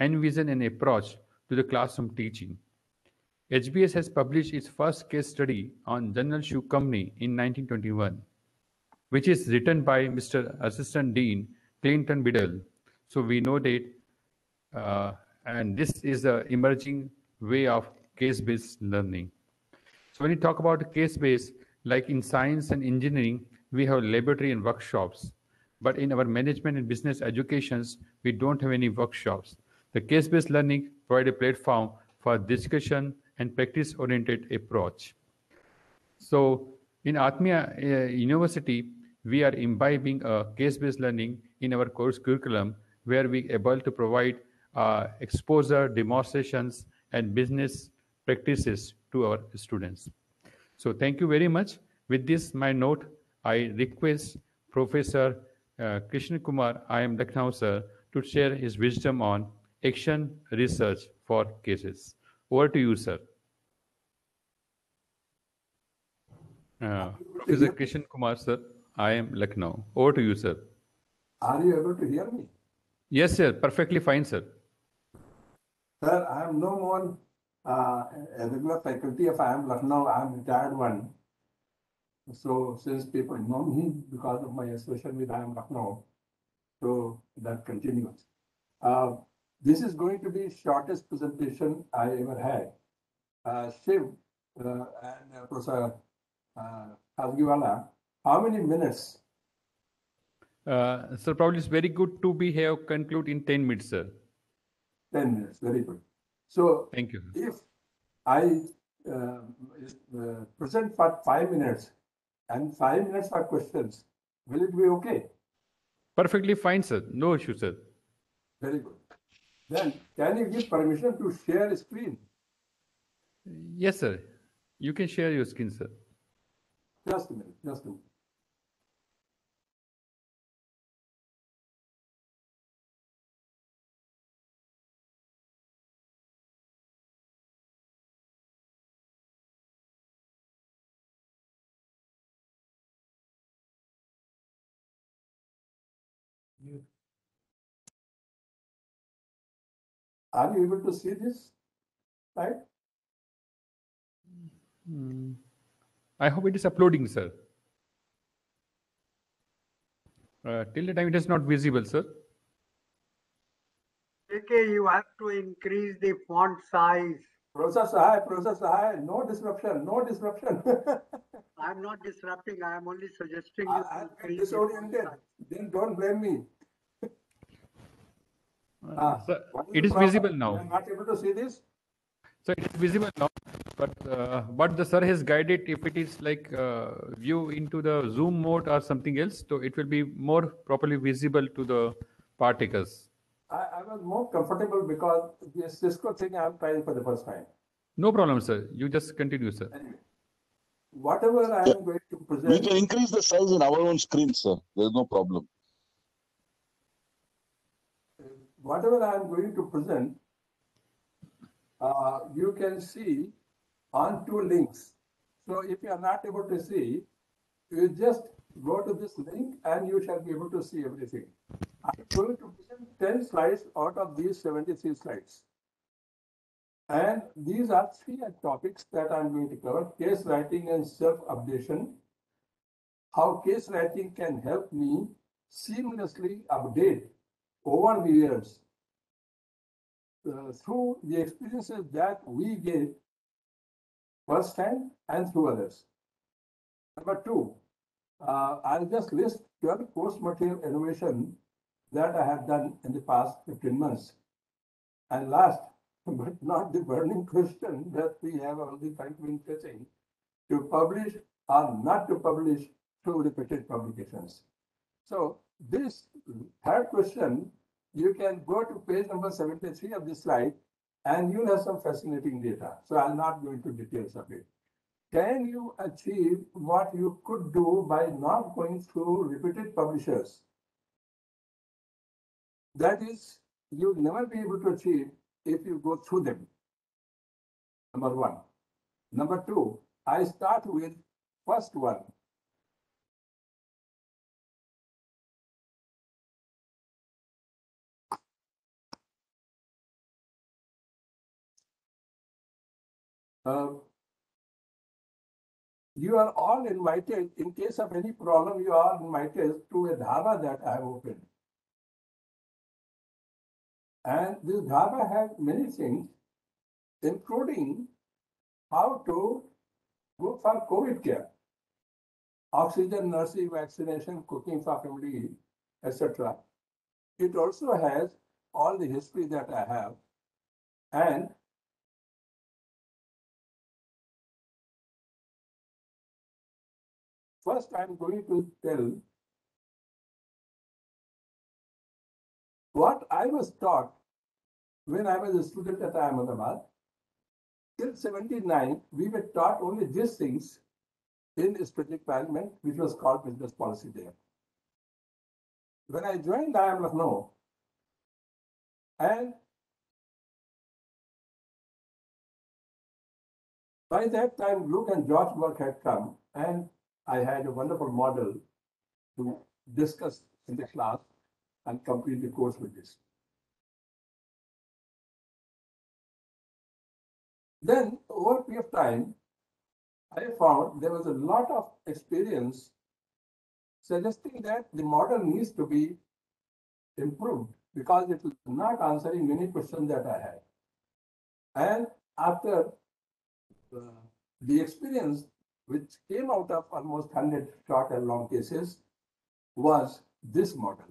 envisioned an approach to the classroom teaching. HBS has published its first case study on General Shoe Company in 1921, which is written by Mr. Assistant Dean Clinton Biddle. So we know that, and this is the emerging way of case-based learning. So when you talk about case-based, like in science and engineering, we have laboratory and workshops. But in our management and business educations, we don't have any workshops. The case-based learning provides a platform for discussion and practice-oriented approach. So in Atmiya University, we are imbibing a case-based learning in our course curriculum, where we are able to provide exposure, demonstrations, and business practices to our students. So thank you very much. With this, my note, I request Professor Krishna Kumar, I am Lucknow sir, to share his wisdom on action research for cases. Over to you, sir. Professor Krishna Kumar sir, I am Lucknow. Over to you, sir. Are you able to hear me? Yes, sir. Perfectly fine, sir. Sir, I am no more a regular faculty of I am Lucknow. I am retired one. So since people know me because of my association with I am Lucknow, so that continues. This is going to be shortest presentation I ever had. Shiv and Professor Khasgiwala, how many minutes? Sir, probably it's very good to be here, conclude in 10 minutes, sir. 10 minutes, very good. So thank you. If I present for 5 minutes and 5 minutes for questions, will it be okay? Perfectly fine, sir. No issue, sir. Very good. Then can you give permission to share a screen? Yes, sir. You can share your screen, sir. Just a minute, just a minute. Are you able to see this? Right? I hope it is uploading, sir. Till the time it is not visible, sir. Okay, you have to increase the font size. Process high, no disruption, no disruption. I'm not disrupting, I am only suggesting you I'm increase the font disoriented. size. Then don't blame me. Sir, What is it the is problem? visible now. You are not able to see this? So it is visible now, but the sir has guided if it is like view into the zoom mode or something else, so it will be more properly visible to the partakers. I was more comfortable because this Cisco thing I'm trying for the first time. No problem, sir. You just continue, sir. Anyway, whatever I am going to present. We can increase the size in our own screen, sir. There's no problem. Whatever I am going to present, you can see on two links. So if you are not able to see, you just go to this link and you shall be able to see everything. I'm going to present 10 slides out of these 73 slides. And these are three topics that I'm going to cover: case writing and self-updation, how case writing can help me seamlessly update over the years through the experiences that we get firsthand and through others. Number two, I'll just list 12 course material innovation that I have done in the past 15 months. And last, but not the burning question that we have already been facing, to publish or not to publish through repeated publications. So this third question, you can go to page number 73 of this slide and you'll have some fascinating data. So I'll not go into details of it. Can you achieve what you could do by not going through repeated publishers? That is, you'll never be able to achieve if you go through them. Number one. Number two, I start with first one. You are all invited, in case of any problem, you are invited to a dhaba that I have opened. And this dhaba has many things, including how to go for COVID care, oxygen, nursing, vaccination, cooking for family, etc. It also has all the history that I have. And first, I'm going to tell what I was taught when I was a student at Ahmedabad. Till 79, we were taught only these things in strategic management, which was called business policy there. When I joined IIM Lucknow, and by that time, Luke and George work had come, and I had a wonderful model to discuss in the class and complete the course with this. Then, over a period of time, I found there was a lot of experience suggesting that the model needs to be improved because it was not answering many questions that I had. And after the experience which came out of almost 100 short and long cases was this model.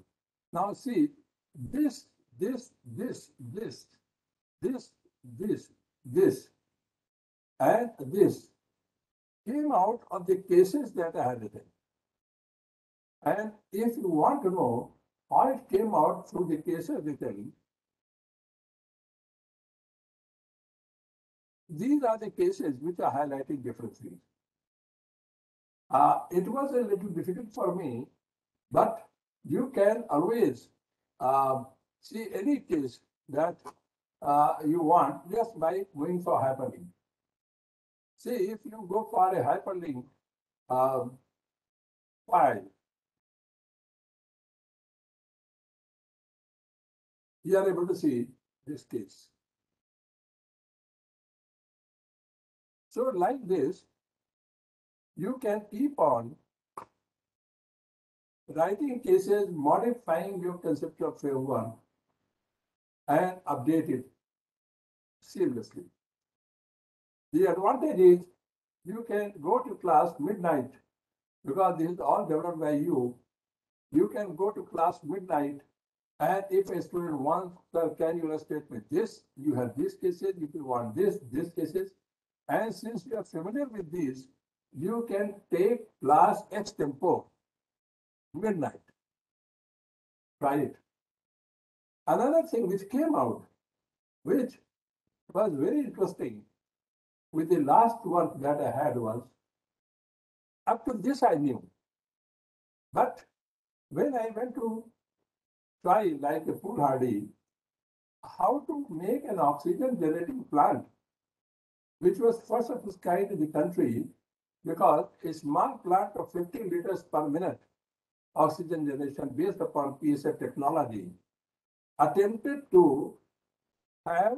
Now see, this, and this came out of the cases that I had written. And if you want to know how it came out through the cases written, these are the cases which are highlighting different things. It was a little difficult for me, but you can always see any case that you want just by going for hyperlink. See, if you go for a hyperlink file, You are able to see this case. So like this, you can keep on writing cases, modifying your concept of framework and update it seamlessly. The advantage is you can go to class midnight because this is all developed by you. You can go to class midnight, and if a student wants, sir, can you illustrate with this? You have these cases. If you want this cases. And since you are familiar with these, you can take class ex tempo midnight. Try it. Another thing which came out, which was very interesting with the last work that I had was, up to this I knew. But when I went to try like a foolhardy, how to make an oxygen generating plant, which was first of its kind in the country, because a small plant of 50 liters per minute oxygen generation based upon PSF technology attempted to have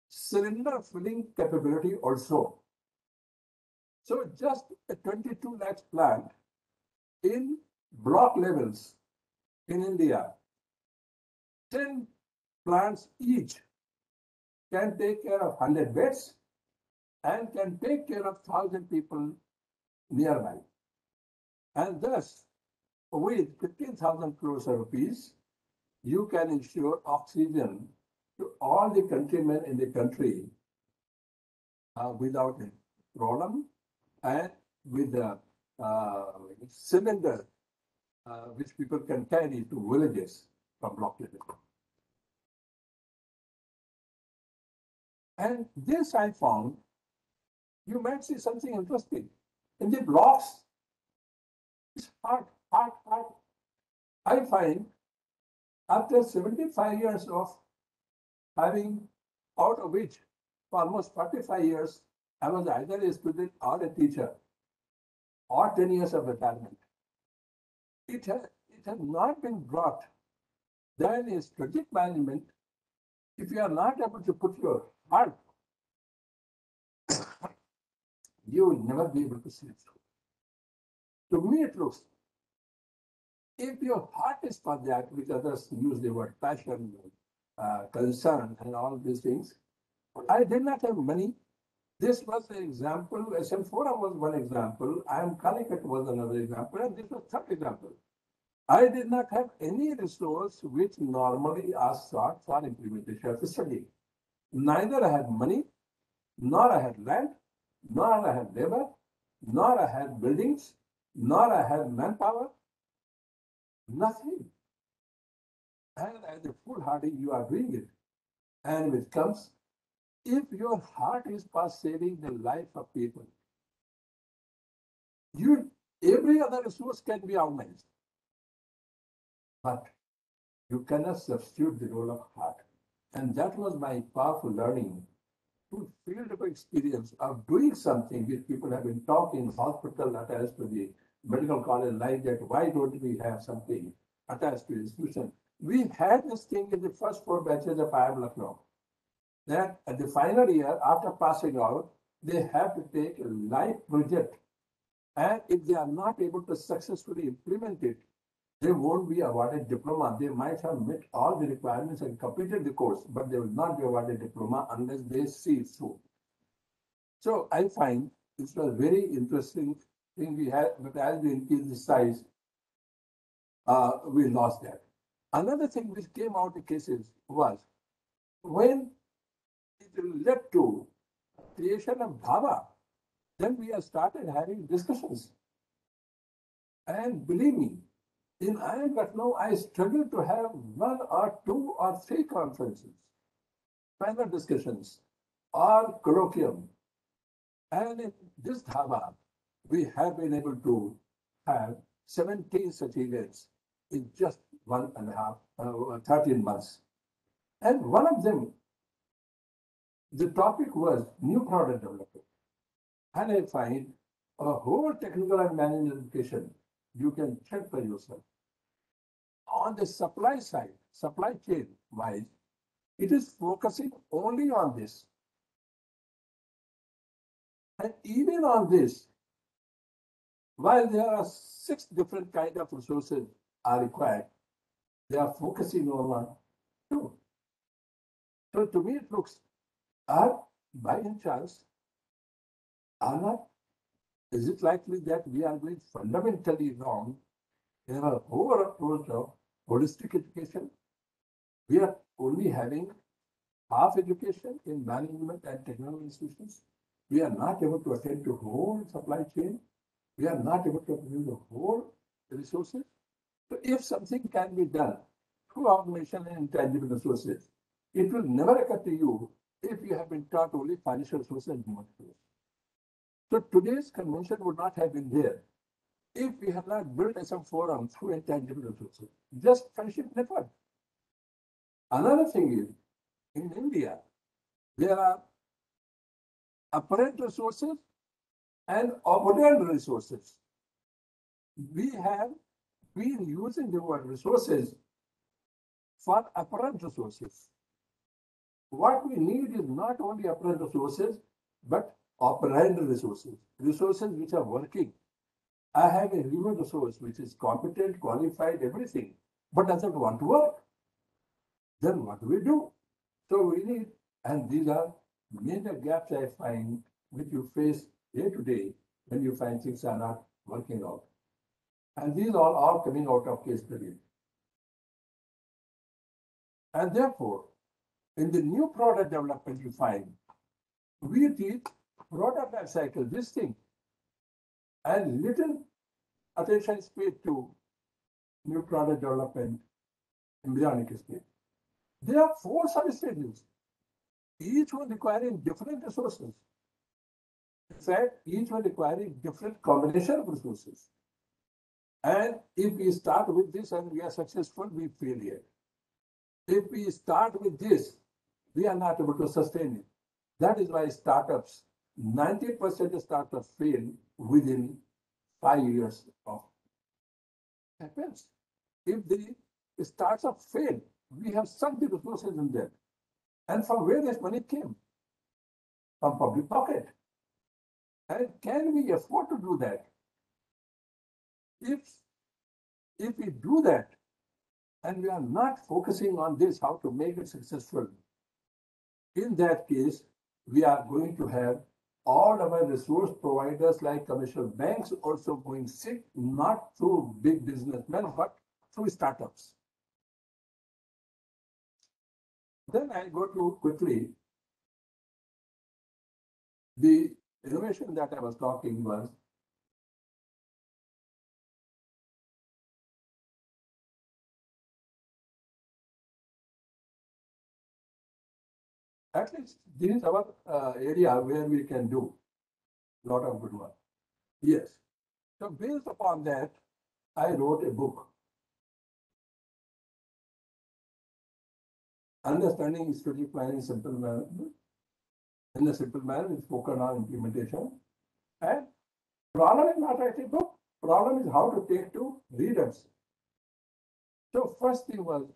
cylinder filling capability also. So just a 22 lakhs plant in block levels in India, 10 plants each can take care of 100 beds and can take care of 1,000 people nearby. And thus, with 15,000 crores of rupees, you can ensure oxygen to all the countrymen in the country without a problem and with a cylinder which people can carry to villages from block level. And this I found, you might see something interesting. In the blocks, it's hard. I find after 75 years of having, out of which for almost 45 years, I was either a student or a teacher, or 10 years of retirement. It has not been brought. Then a strategic management, if you are not able to put your heart, you will never be able to see it through. To me, it looks, if your heart is for that, which others use the word passion, concern, and all these things, I did not have money. This was an example. SM Forum was one example. I am Calicut was another example, and this was third example. I did not have any resource which normally are sought for implementation of the study. Neither I had money, nor I had land, nor I had labor, nor I had buildings, nor I had manpower, nothing. And as a foolhardy, you are doing it. And it comes, if your heart is for saving the life of people, every other resource can be organized. But you cannot substitute the role of heart. And that was my powerful learning, to field of experience of doing something which people have been taught in hospital attached to the medical college, like that. Why don't we have something attached to the institution? We had this thing in the first 4 batches of IIM Lucknow, that at the final year, after passing out, they have to take a life project. And if they are not able to successfully implement it, they won't be awarded diploma. They might have met all the requirements and completed the course, but they will not be awarded diploma unless they see it through. So I find this was very interesting thing we had, but as we increased the size, we lost that. Another thing which came out of cases was when it led to creation of dhaba, then we have started having discussions. And believe me, in IIM Lucknow, I struggled to have 1 or 2 or 3 conferences, panel discussions, or colloquium. And in this dhaba, we have been able to have 17 such events in just 13 months. And one of them, the topic was new product development. And I find a whole technical and management education, you can check for yourself. On the supply side, supply chain wise, it is focusing only on this. And even on this, while there are 6 different kinds of resources are required, they are focusing on 1, 2. So to me, it looks, are by any chance, are not, is it likely that we are going fundamentally wrong in our whole approach of holistic education? We are only having half education in management and technology institutions. We are not able to attend to whole supply chain. We are not able to use the whole resources. So if something can be done through automation and intangible resources, it will never occur to you if you have been taught only financial resources and human resources. So today's convention would not have been there if we had not built some forum through intangible resources, just friendship network. Another thing is, in India, there are apparent resources and abundant resources. We have been using the word resources for apparent resources. What we need is not only apparent resources, but operant resources, resources which are working. I have a human resource which is competent, qualified, everything, but doesn't want to work. Then what do we do? So we need, and these are major gaps I find which you face day to day when you find things are not working out. And these are all coming out of case study. And therefore, in the new product development you find, we teach product life cycle, this thing, and little attention is paid to new product development, embryonic stage. There are 4 sub-stages, each one requiring different resources. In fact, each one requiring different combination of resources. And if we start with this and we are successful, we fail here. If we start with this, we are not able to sustain it. That is why startups, 90% of startups fail within 5 years of happens. If the startup fail, we have sunk the resources in there. And from where this money came? From public pocket. And can we afford to do that? If we do that, and we are not focusing on this, how to make it successful, in that case, we are going to have all our resource providers like commercial banks also going sick, not through big businessmen, but through startups. Then I go to quickly, the innovation that I was talking was at least this is our area where we can do a lot of good work. Yes. So based upon that, I wrote a book, Understanding Strategic Planning in Simple Management. In a simple manner, it's spoken on implementation. And problem is not writing book. Problem is how to take to readers. So first thing was,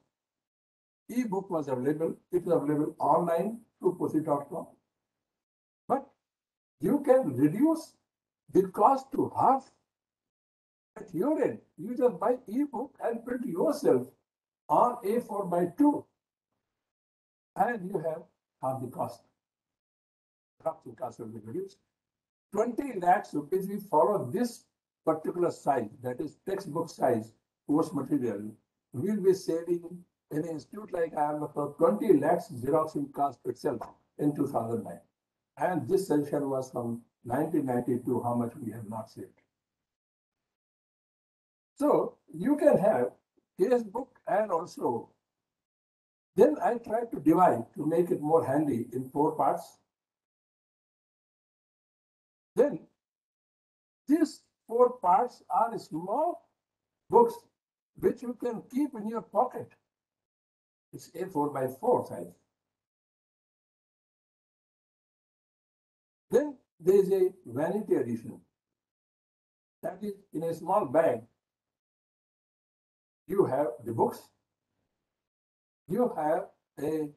e-book was available. It was available online through Pussy.com. But you can reduce the cost to half at your end. You just buy e-book and print yourself on A4/2. And you have half the cost. Half the cost will be reduced. 20 lakhs rupees, we follow this particular size, that is textbook size, course material, we'll be saving in an institute like I am for 20 lakhs Xeroxing cost itself in 2009. And this session was from 1992, how much we have not saved. So you can have case book and also, then I tried to divide to make it more handy in 4 parts. Then these 4 parts are small books which you can keep in your pocket. It's A4/4 size. Then there is a vanity edition. That is in a small bag. You have the books, you have a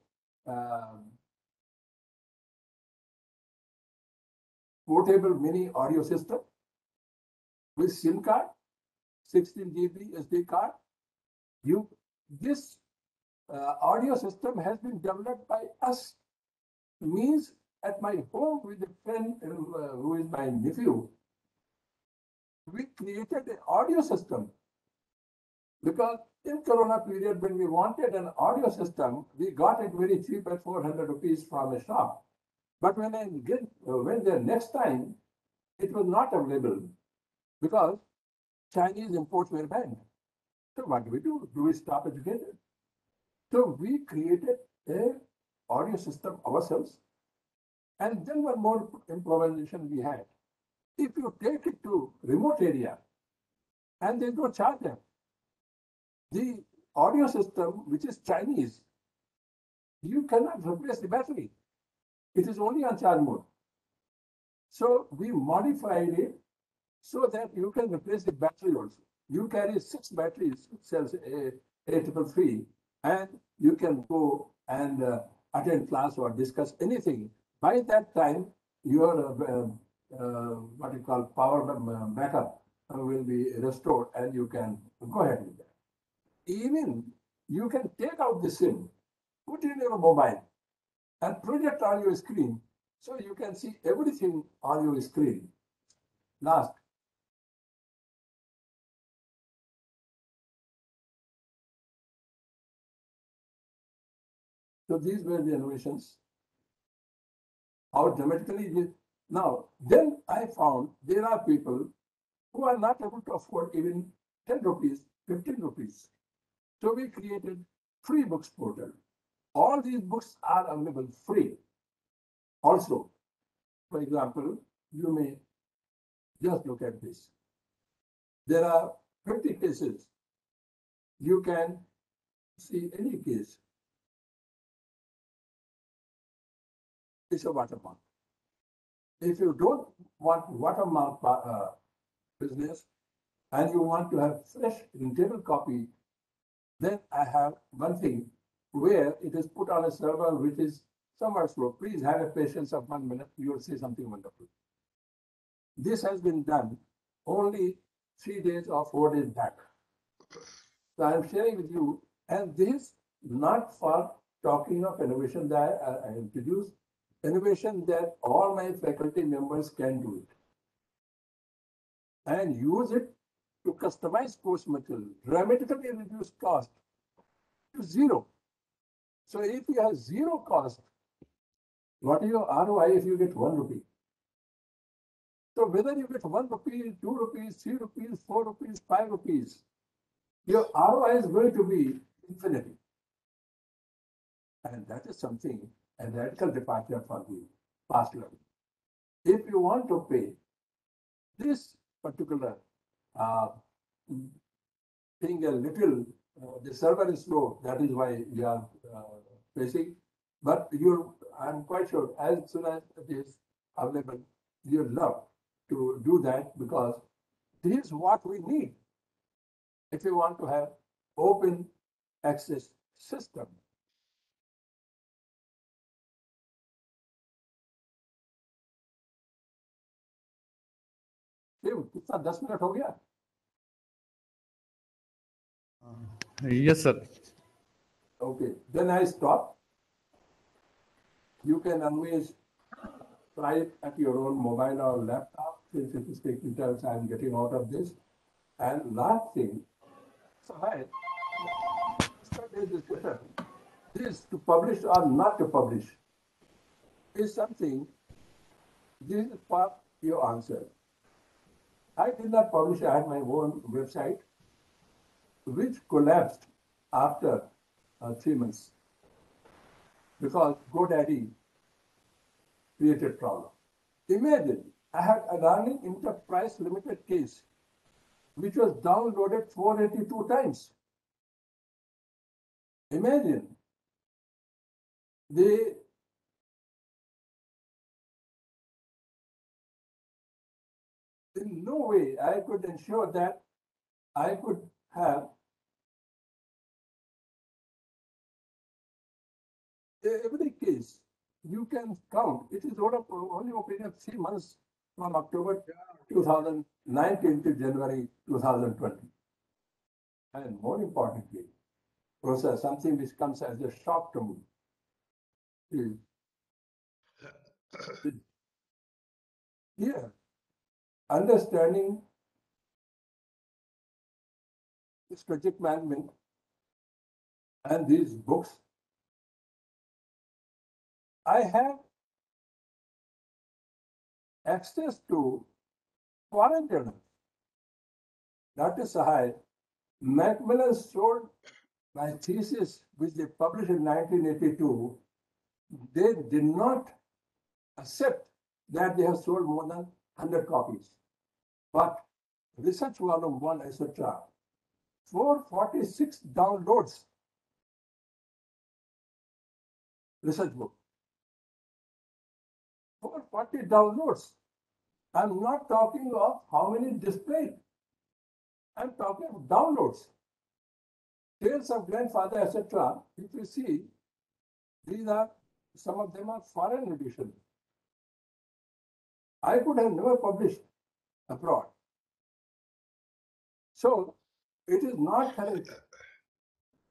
portable mini audio system with SIM card, 16 GB SD card. This audio system has been developed by us. Means at my home with a friend who is my nephew, we created an audio system because in Corona period, when we wanted an audio system, we got it very cheap at 400 rupees from a shop. But when I went there next time, it was not available because Chinese imports were banned. So what do we do? Do we stop educating? So we created a audio system ourselves. And then one more improvisation we had. If you take it to remote area and there's no charger, the audio system, which is Chinese, you cannot replace the battery. It is only on charge mode. So we modified it so that you can replace the battery also. You carry 6 batteries, cells A333, and you can go and attend class or discuss anything. By that time, your what you call power backup will be restored, and you can go ahead with that. Even you can take out the SIM, put it in your mobile, and project on your screen, so you can see everything on your screen. Last. So these were the innovations. How dramatically now, then I found there are people who are not able to afford even 10 rupees, 15 rupees. So we created free books portal. All these books are available free. Also, for example, you may just look at this. There are 50 cases. You can see any case. It's a watermark. If you don't want watermark business and you want to have fresh printable copy, then I have one thing where it is put on a server which is somewhat slow. Please have a patience of 1 minute. You will see something wonderful. This has been done only 3 days or 4 days back. So I am sharing with you, and this not for talking of innovation that I introduced, innovation that all my faculty members can do it and use it to customize course material, dramatically reduce cost to zero. So if you have zero cost, what is your ROI if you get 1 rupee? So whether you get 1 rupee, 2 rupees, 3 rupees, 4 rupees, 5 rupees, your ROI is going to be infinity. And that is something, a radical departure for the past learning. If you want to pay this particular thing a little, the server is slow, that is why we are facing. But I'm quite sure as soon as it is available, you'll love to do that because this is what we need if you want to have open access system. कितना 10 minute हो गया? Yes, sir. Okay, then I stop. You can always try it at your own mobile or laptop. Since it is taking time, I'm getting out of this. And last thing, yesterday's discussion, this to publish or not to publish is something, this is for your answer. I did not publish, I had my own website, which collapsed after 3 months because GoDaddy created problem. Imagine, I had a Adani Enterprise Limited case, which was downloaded 482 times. Imagine, in no way I could ensure that I could have every case you can count. It is only a period of 3 months from October 2019 to January 2020. And more importantly, Professor, something which comes as a shock to me is here, understanding this project management and these books, I have access to foreign journals. Dr. Sahai, Macmillan sold my thesis, which they published in 1982. They did not accept that they have sold more than 100 copies. But research volume 1, etc., 446 downloads. Research book. 440 downloads. I'm not talking of how many displayed. I'm talking of downloads. Tales of Grandfather, etc. If you see, these are, some of them are foreign editions. I could have never published abroad. So it is not correct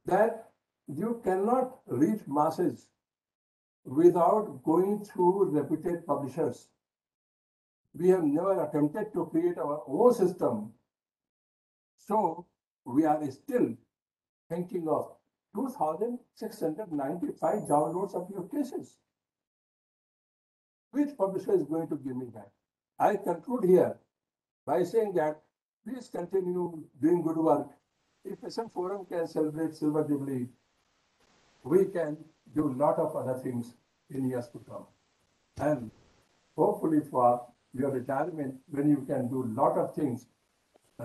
that you cannot reach masses without going through reputed publishers. We have never attempted to create our own system. So we are still thinking of 2,695 downloads of your cases. Which publisher is going to give me that? I conclude here by saying that please continue doing good work. If SM Forum can celebrate Silver Jubilee, we can do a lot of other things in years to come. And hopefully for your retirement, when you can do a lot of things,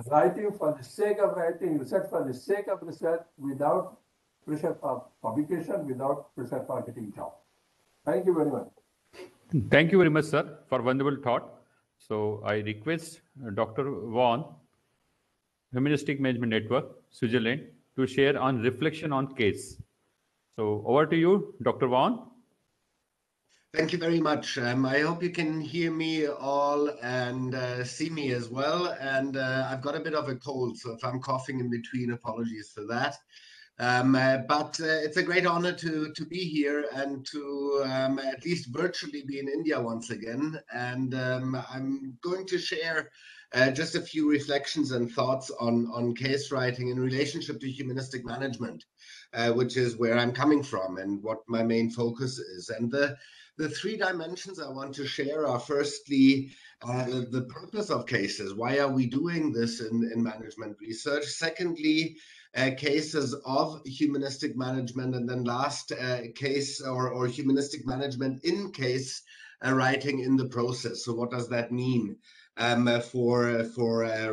writing for the sake of writing, research for the sake of research, without pressure for publication, without pressure for getting job. Thank you very much. Thank you very much, sir, for wonderful thought. So I request Dr. Vaughan, Humanistic Management Network, Switzerland, to share on reflection on case. So over to you, Dr. Vaughan. Thank you very much. I hope you can hear me all and see me as well. And I've got a bit of a cold, so if I'm coughing in between, apologies for that. But it's a great honor to be here and to at least virtually be in India once again. And I'm going to share just a few reflections and thoughts on case writing in relationship to humanistic management, which is where I'm coming from and what my main focus is. And the three dimensions I want to share are firstly, the purpose of cases. Why are we doing this in management research? Secondly, cases of humanistic management, and then last case or humanistic management in case writing in the process. So what does that mean for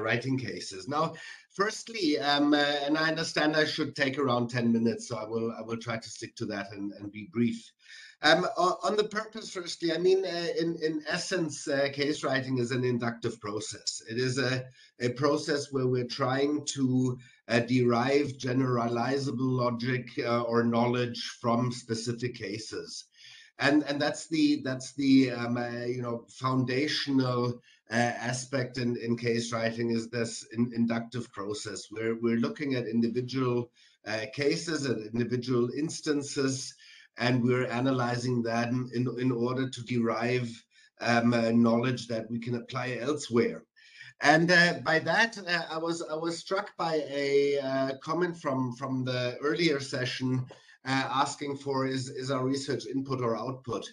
writing cases? Now, firstly, and I understand I should take around 10 minutes, so I will try to stick to that and be brief. On the purpose, firstly, I mean, in essence, case writing is an inductive process. It is a process where we're trying to derive generalizable logic or knowledge from specific cases, and that's the foundational aspect in case writing is this inductive process where we're looking at individual cases and individual instances, and we're analyzing that in order to derive knowledge that we can apply elsewhere. And by that, I was struck by a comment from the earlier session asking for is our research input or output?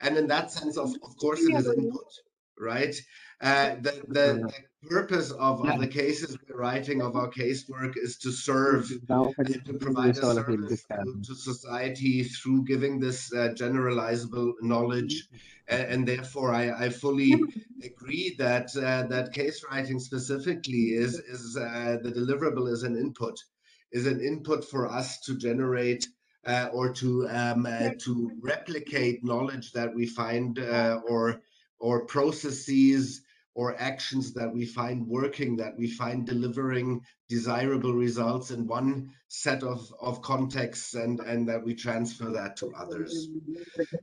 And in that sense, of course, it is input, right? The purpose of the cases we're writing, of our casework, is to serve and to provide a service to society through giving this generalizable knowledge. And therefore, I fully agree that that case writing specifically is the deliverable is an input for us to generate or to replicate knowledge that we find or processes or actions that we find working, that we find delivering desirable results in one set of contexts, and that we transfer that to others.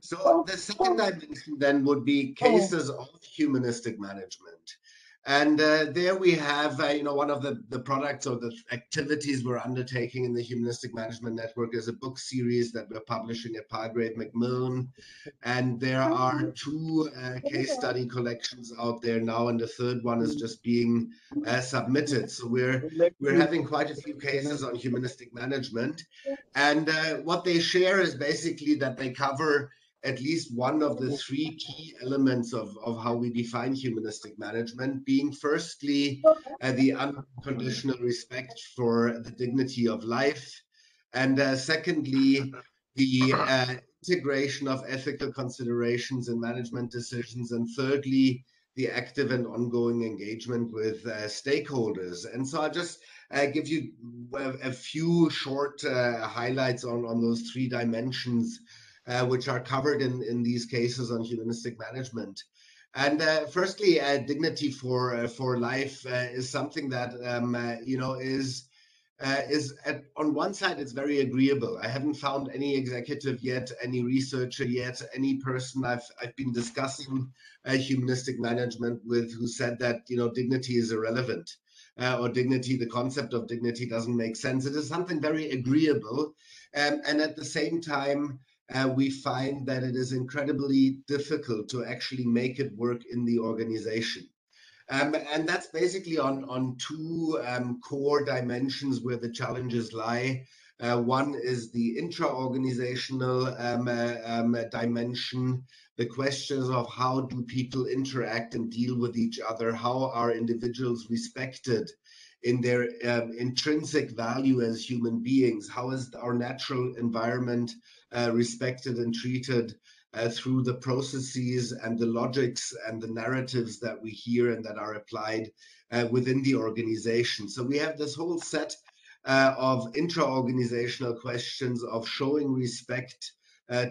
So the second dimension then would be cases of humanistic management. And there we have, one of the products or the activities we're undertaking in the Humanistic Management Network is a book series that we're publishing at Palgrave Macmillan. And there are 2 case study collections out there now, and the third one is just being submitted. So we're having quite a few cases on humanistic management. And what they share is basically that they cover at least one of the 3 key elements of how we define humanistic management, being firstly the unconditional respect for the dignity of life, and secondly, the integration of ethical considerations in management decisions, and thirdly, the active and ongoing engagement with stakeholders. And so I'll just give you a few short highlights on those 3 dimensions which are covered in these cases on humanistic management. And firstly, dignity for life is something that is on one side, it's very agreeable. I haven't found any executive yet, any researcher yet, any person I've been discussing humanistic management with who said that dignity is irrelevant, or dignity, the concept of dignity doesn't make sense. It is something very agreeable, and at the same time, we find that it is incredibly difficult to actually make it work in the organization. And that's basically on 2 core dimensions where the challenges lie. One is the intra-organizational dimension, the questions of how do people interact and deal with each other, how are individuals respected in their intrinsic value as human beings, how is our natural environment respected and treated through the processes and the logics and the narratives that we hear and that are applied within the organization. So we have this whole set of intra-organizational questions of showing respect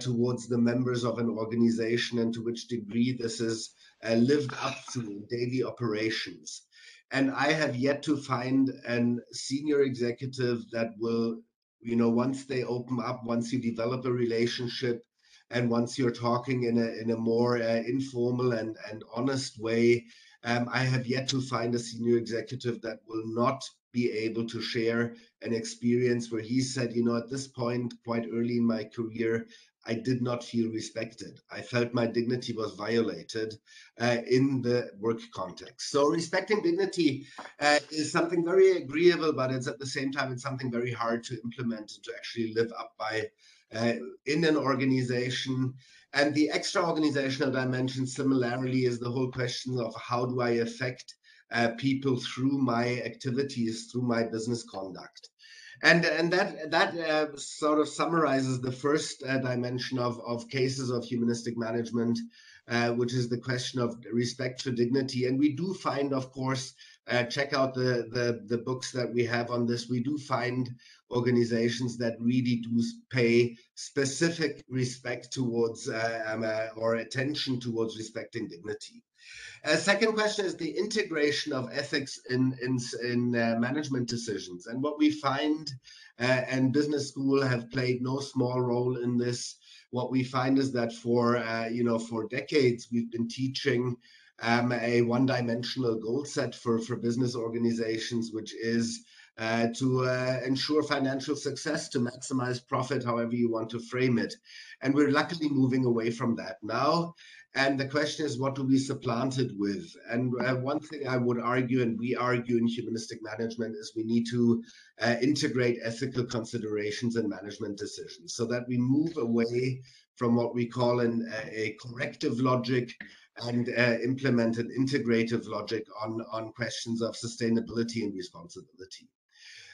towards the members of an organization and to which degree this is lived up to in daily operations. And I have yet to find a senior executive that will, once they open up, once you develop a relationship, and once you're talking in a more informal and honest way, I have yet to find a senior executive that will not be able to share an experience where he said, at this point, quite early in my career, I did not feel respected. I felt my dignity was violated in the work context. So respecting dignity is something very agreeable, but it's at the same time, it's something very hard to implement and to actually live up by in an organization. And the extra-organizational dimension similarly is the whole question of how do I affect people through my activities, through my business conduct. And that sort of summarizes the first dimension of cases of humanistic management, which is the question of respect for dignity. And we do find, of course, check out the books that we have on this. We do find organizations that really do pay specific respect towards or attention towards respecting dignity. Second question is the integration of ethics in management decisions. And what we find, and business school have played no small role in this, what we find is that for decades, we've been teaching a one-dimensional goal set for business organizations, which is to ensure financial success, to maximize profit, however you want to frame it. And we're luckily moving away from that now. And the question is, what do we supplant it with? And one thing I would argue, and we argue in humanistic management, is we need to integrate ethical considerations in management decisions so that we move away from what we call a corrective logic and implement an integrative logic on questions of sustainability and responsibility.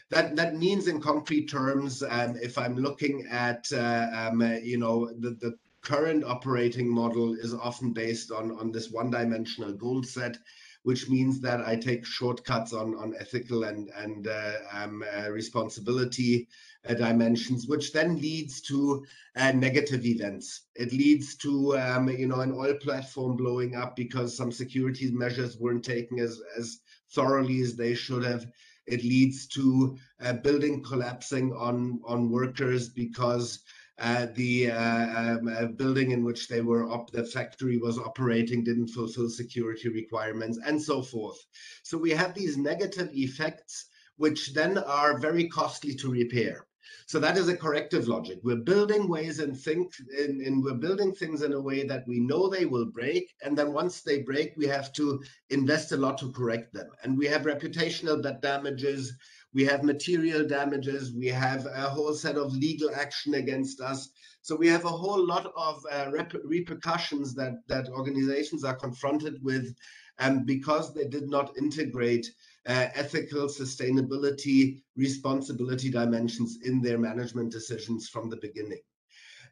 That means, in concrete terms, if I'm looking at the current operating model is often based on this one-dimensional goal set, which means that I take shortcuts on ethical and responsibility dimensions, which then leads to negative events. It leads to an oil platform blowing up because some security measures weren't taken as thoroughly as they should have. It leads to a building collapsing on workers because the building in which they were the factory was operating didn't fulfill security requirements, and so forth. So we have these negative effects, which then are very costly to repair. So that is a corrective logic. We're building ways and we're building things in a way that we know they will break, and then once they break, we have to invest a lot to correct them. And we have reputational damages, we have material damages, we have a whole set of legal action against us. So we have a whole lot of repercussions that organizations are confronted with, because they did not integrate ethical, sustainability, responsibility dimensions in their management decisions from the beginning.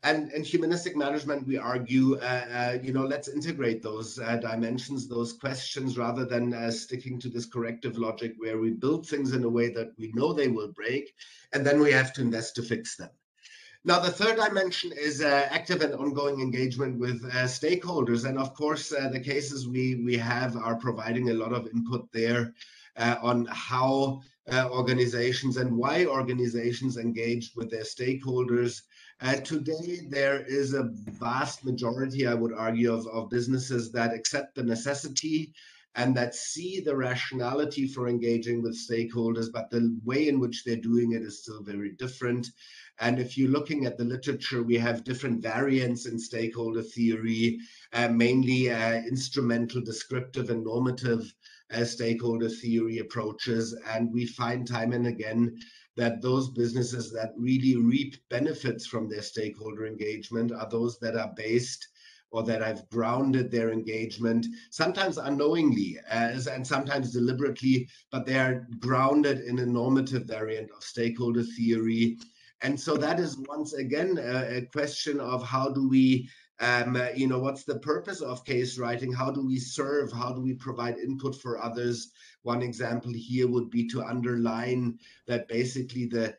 And in humanistic management, we argue, let's integrate those dimensions, those questions, rather than sticking to this corrective logic where we build things in a way that we know they will break, and then we have to invest to fix them. Now, the third dimension is active and ongoing engagement with stakeholders. And of course, the cases we have are providing a lot of input there on how organizations and why organizations engaged with their stakeholders. Today, there is a vast majority, I would argue, of businesses that accept the necessity and that see the rationality for engaging with stakeholders, but the way in which they're doing it is still very different. And if you're looking at the literature, we have different variants in stakeholder theory, mainly instrumental, descriptive, and normative stakeholder theory approaches. And we find time and again that those businesses that really reap benefits from their stakeholder engagement are those that are based or that have grounded their engagement, sometimes unknowingly and sometimes deliberately, but they are grounded in a normative variant of stakeholder theory. And so that is once again a question of how do we, what's the purpose of case writing? How do we serve? How do we provide input for others? One example here would be to underline that basically the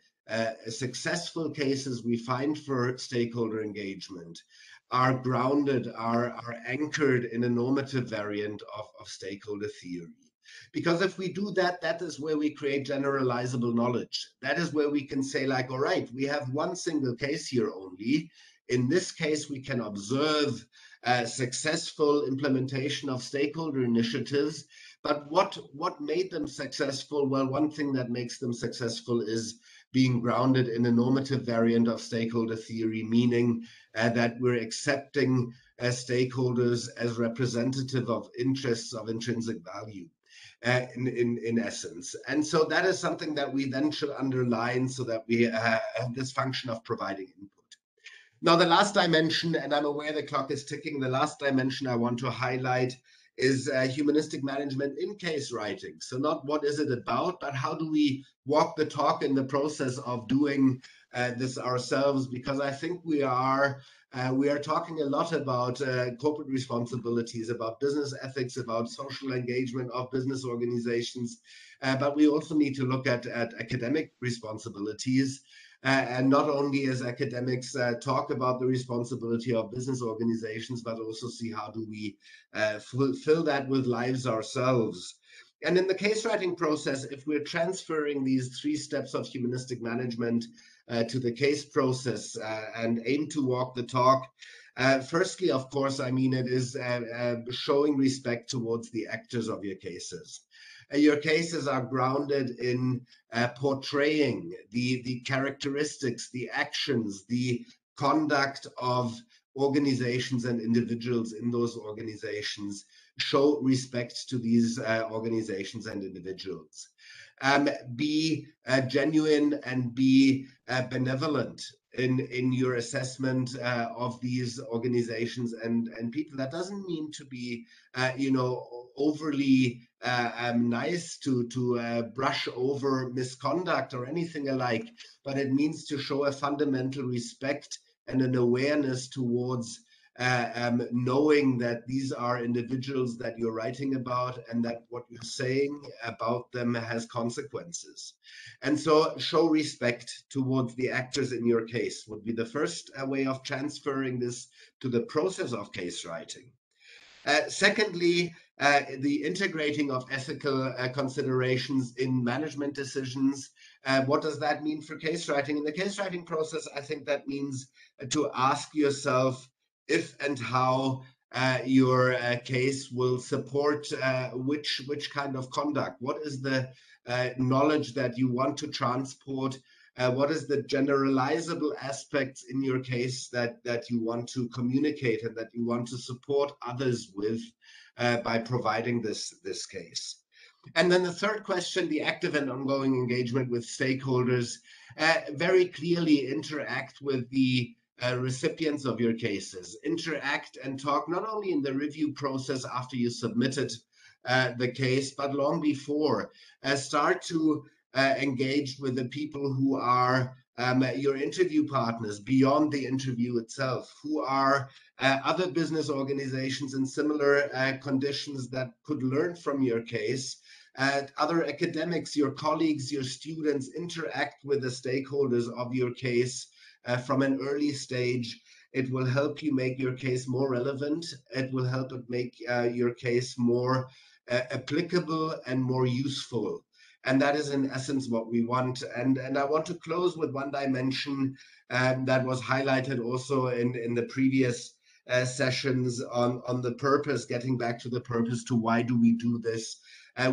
successful cases we find for stakeholder engagement are grounded, are anchored in a normative variant of stakeholder theory. Because if we do that, that is where we create generalizable knowledge. That is where we can say, like, all right, we have one single case here only. In this case, we can observe successful implementation of stakeholder initiatives. But what made them successful? Well, one thing that makes them successful is being grounded in a normative variant of stakeholder theory, meaning that we're accepting stakeholders as representative of interests of intrinsic value. In essence. And so that is something that we then should underline so that we have this function of providing input. Now, the last dimension, and I'm aware the clock is ticking, the last dimension I want to highlight is humanistic management in case writing. So not what is it about, but how do we walk the talk in the process of doing this ourselves? Because I think we are talking a lot about corporate responsibilities, about business ethics, about social engagement of business organizations, but we also need to look at academic responsibilities. And not only as academics talk about the responsibility of business organizations, but also see how do we fulfill that with lives ourselves. And in the case writing process, if we're transferring these 3 steps of humanistic management to the case process and aim to walk the talk, firstly, of course, I mean, it is showing respect towards the actors of your cases. Your cases are grounded in portraying the characteristics, the actions, the conduct of organizations and individuals in those organizations. Show respect to these organizations and individuals. Be genuine and be benevolent in your assessment of these organizations and people. That doesn't mean to be, overly nice to brush over misconduct or anything alike, but it means to show a fundamental respect and an awareness towards knowing that these are individuals that you're writing about and that what you're saying about them has consequences. And so show respect towards the actors in your case would be the first way of transferring this to the process of case writing. Secondly, the integrating of ethical considerations in management decisions. What does that mean for case writing? In the case writing process, I think that means to ask yourself if and how your case will support which kind of conduct. What is the knowledge that you want to transport? What is the generalizable aspects in your case that you want to communicate and that you want to support others with by providing this case? And then the third question, the active and ongoing engagement with stakeholders, very clearly interact with the recipients of your cases, interact and talk not only in the review process after you submitted the case, but long before. Start to engage with the people who are your interview partners beyond the interview itself, who are other business organizations in similar conditions that could learn from your case. Other academics, your colleagues, your students, interact with the stakeholders of your case from an early stage. It will help you make your case more relevant. It will help it make your case more applicable and more useful. And that is in essence what we want. And I want to close with one dimension that was highlighted also in the previous sessions on the purpose, getting back to the purpose, to why do we do this?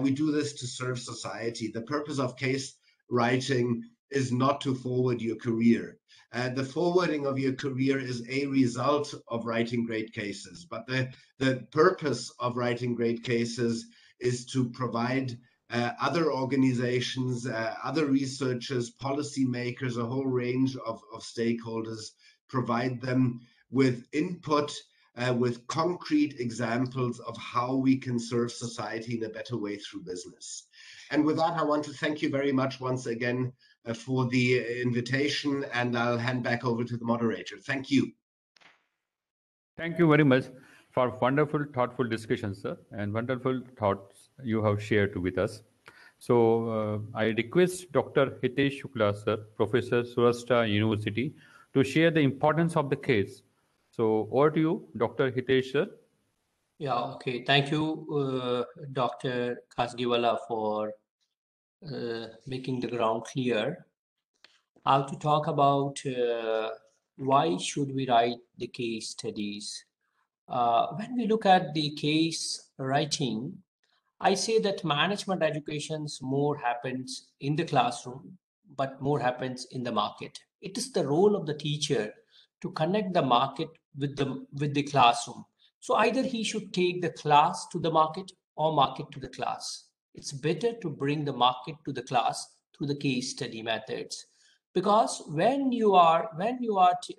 We do this to serve society. The purpose of case writing is not to forward your career. The forwarding of your career is a result of writing great cases. But the purpose of writing great cases is to provide other organizations, other researchers, policymakers, a whole range of stakeholders, provide them with input, with concrete examples of how we can serve society in a better way through business. And with that, I want to thank you very much once again for the invitation, and I'll hand back over to the moderator. Thank you. Thank you very much for wonderful, thoughtful discussion, sir, and wonderful thoughts you have shared with us. So I request Dr. Hitesh Shukla, sir, Professor, Surashtra University, to share the importance of the case. So over to you, Dr. Hitesh, sir. Yeah, okay. Thank you, Dr. Kasgiwala, for making the ground clear. I have to talk about why should we write the case studies. When we look at the case writing, I say that management educations more happens in the classroom, but more happens in the market. It is the role of the teacher to connect the market with the classroom. So either he should take the class to the market or market to the class. It's better to bring the market to the class through the case study methods. Because when you are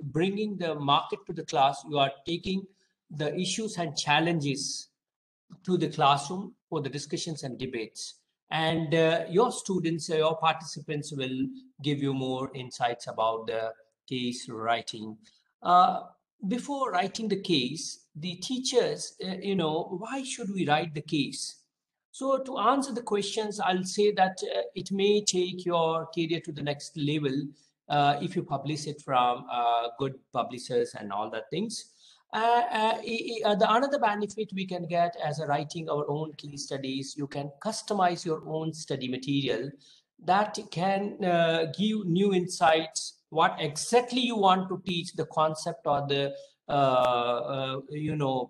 bringing the market to the class, you are taking the issues and challenges to the classroom for the discussions and debates. And your students, your participants will give you more insights about the case writing. Before writing the case, the teachers, why should we write the case? So to answer the questions, I'll say that it may take your career to the next level if you publish it from good publishers and all that things. The another benefit we can get as a writing our own case studies, you can customize your own study material that can give new insights, what exactly you want to teach, the concept or the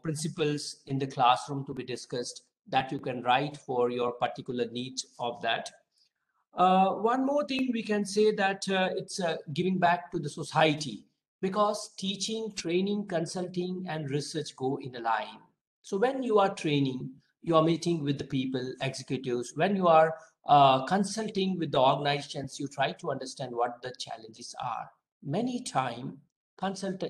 principles in the classroom to be discussed, that you can write for your particular needs of that. One more thing we can say that it's giving back to the society, because teaching, training, consulting, and research go in a line. So when you are training, you are meeting with the people, executives. When you are consulting with the organizations, you try to understand what the challenges are. Many times,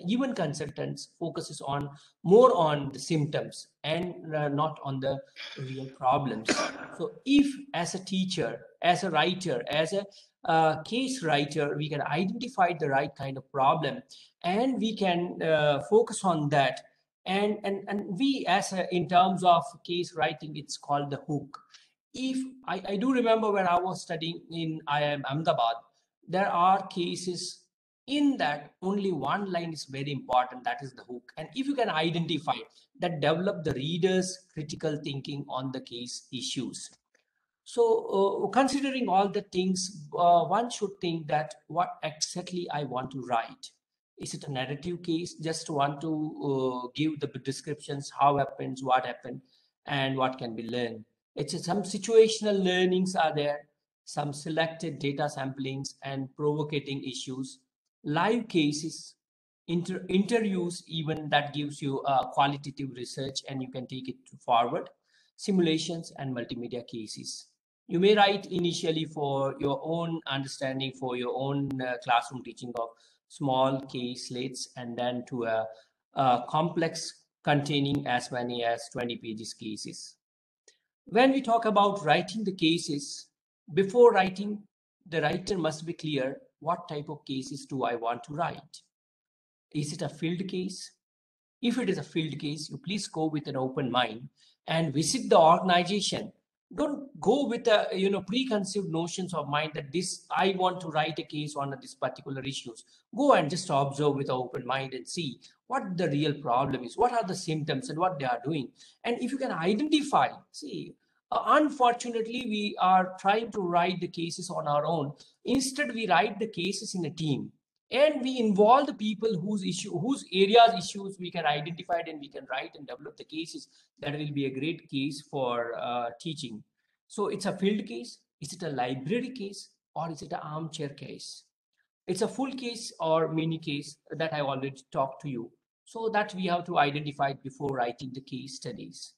even consultants focuses on more on the symptoms and not on the real problems. So if as a teacher, as a writer, as a case writer, we can identify the right kind of problem and we can focus on that, And we, in terms of case writing, it's called the hook. If I do remember when I was studying in IIM Ahmedabad, there are cases in that only one line is very important, that is the hook. And if you can identify that, develop the reader's critical thinking on the case issues. So considering all the things, one should think that what exactly I want to write. Is it a narrative case? Just want to give the descriptions, how happens, what happened, and what can be learned. It's some situational learnings are there, some selected data samplings and provocating issues, live cases, interviews, even that gives you qualitative research and you can take it forward, simulations and multimedia cases. You may write initially for your own understanding, for your own classroom teaching of small case slates, and then to a complex containing as many as 20 pages cases. When we talk about writing the cases, before writing, the writer must be clear what type of cases do I want to write. Is it a field case? If it is a field case, you please go with an open mind and visit the organization. Don't go with a preconceived notions of mind that this I want to write a case on this particular issues. Go and just observe with an open mind and see what the real problem is, what are the symptoms and what they are doing. And if you can identify, see, unfortunately we are trying to write the cases on our own. Instead, we write the cases in a team. And we involve the people whose areas issues we can identify and we can write and develop the cases. That will be a great case for teaching. So it's a field case. Is it a library case or is it an armchair case? It's a full case or mini case that I already talked to you. So that we have to identify before writing the case studies.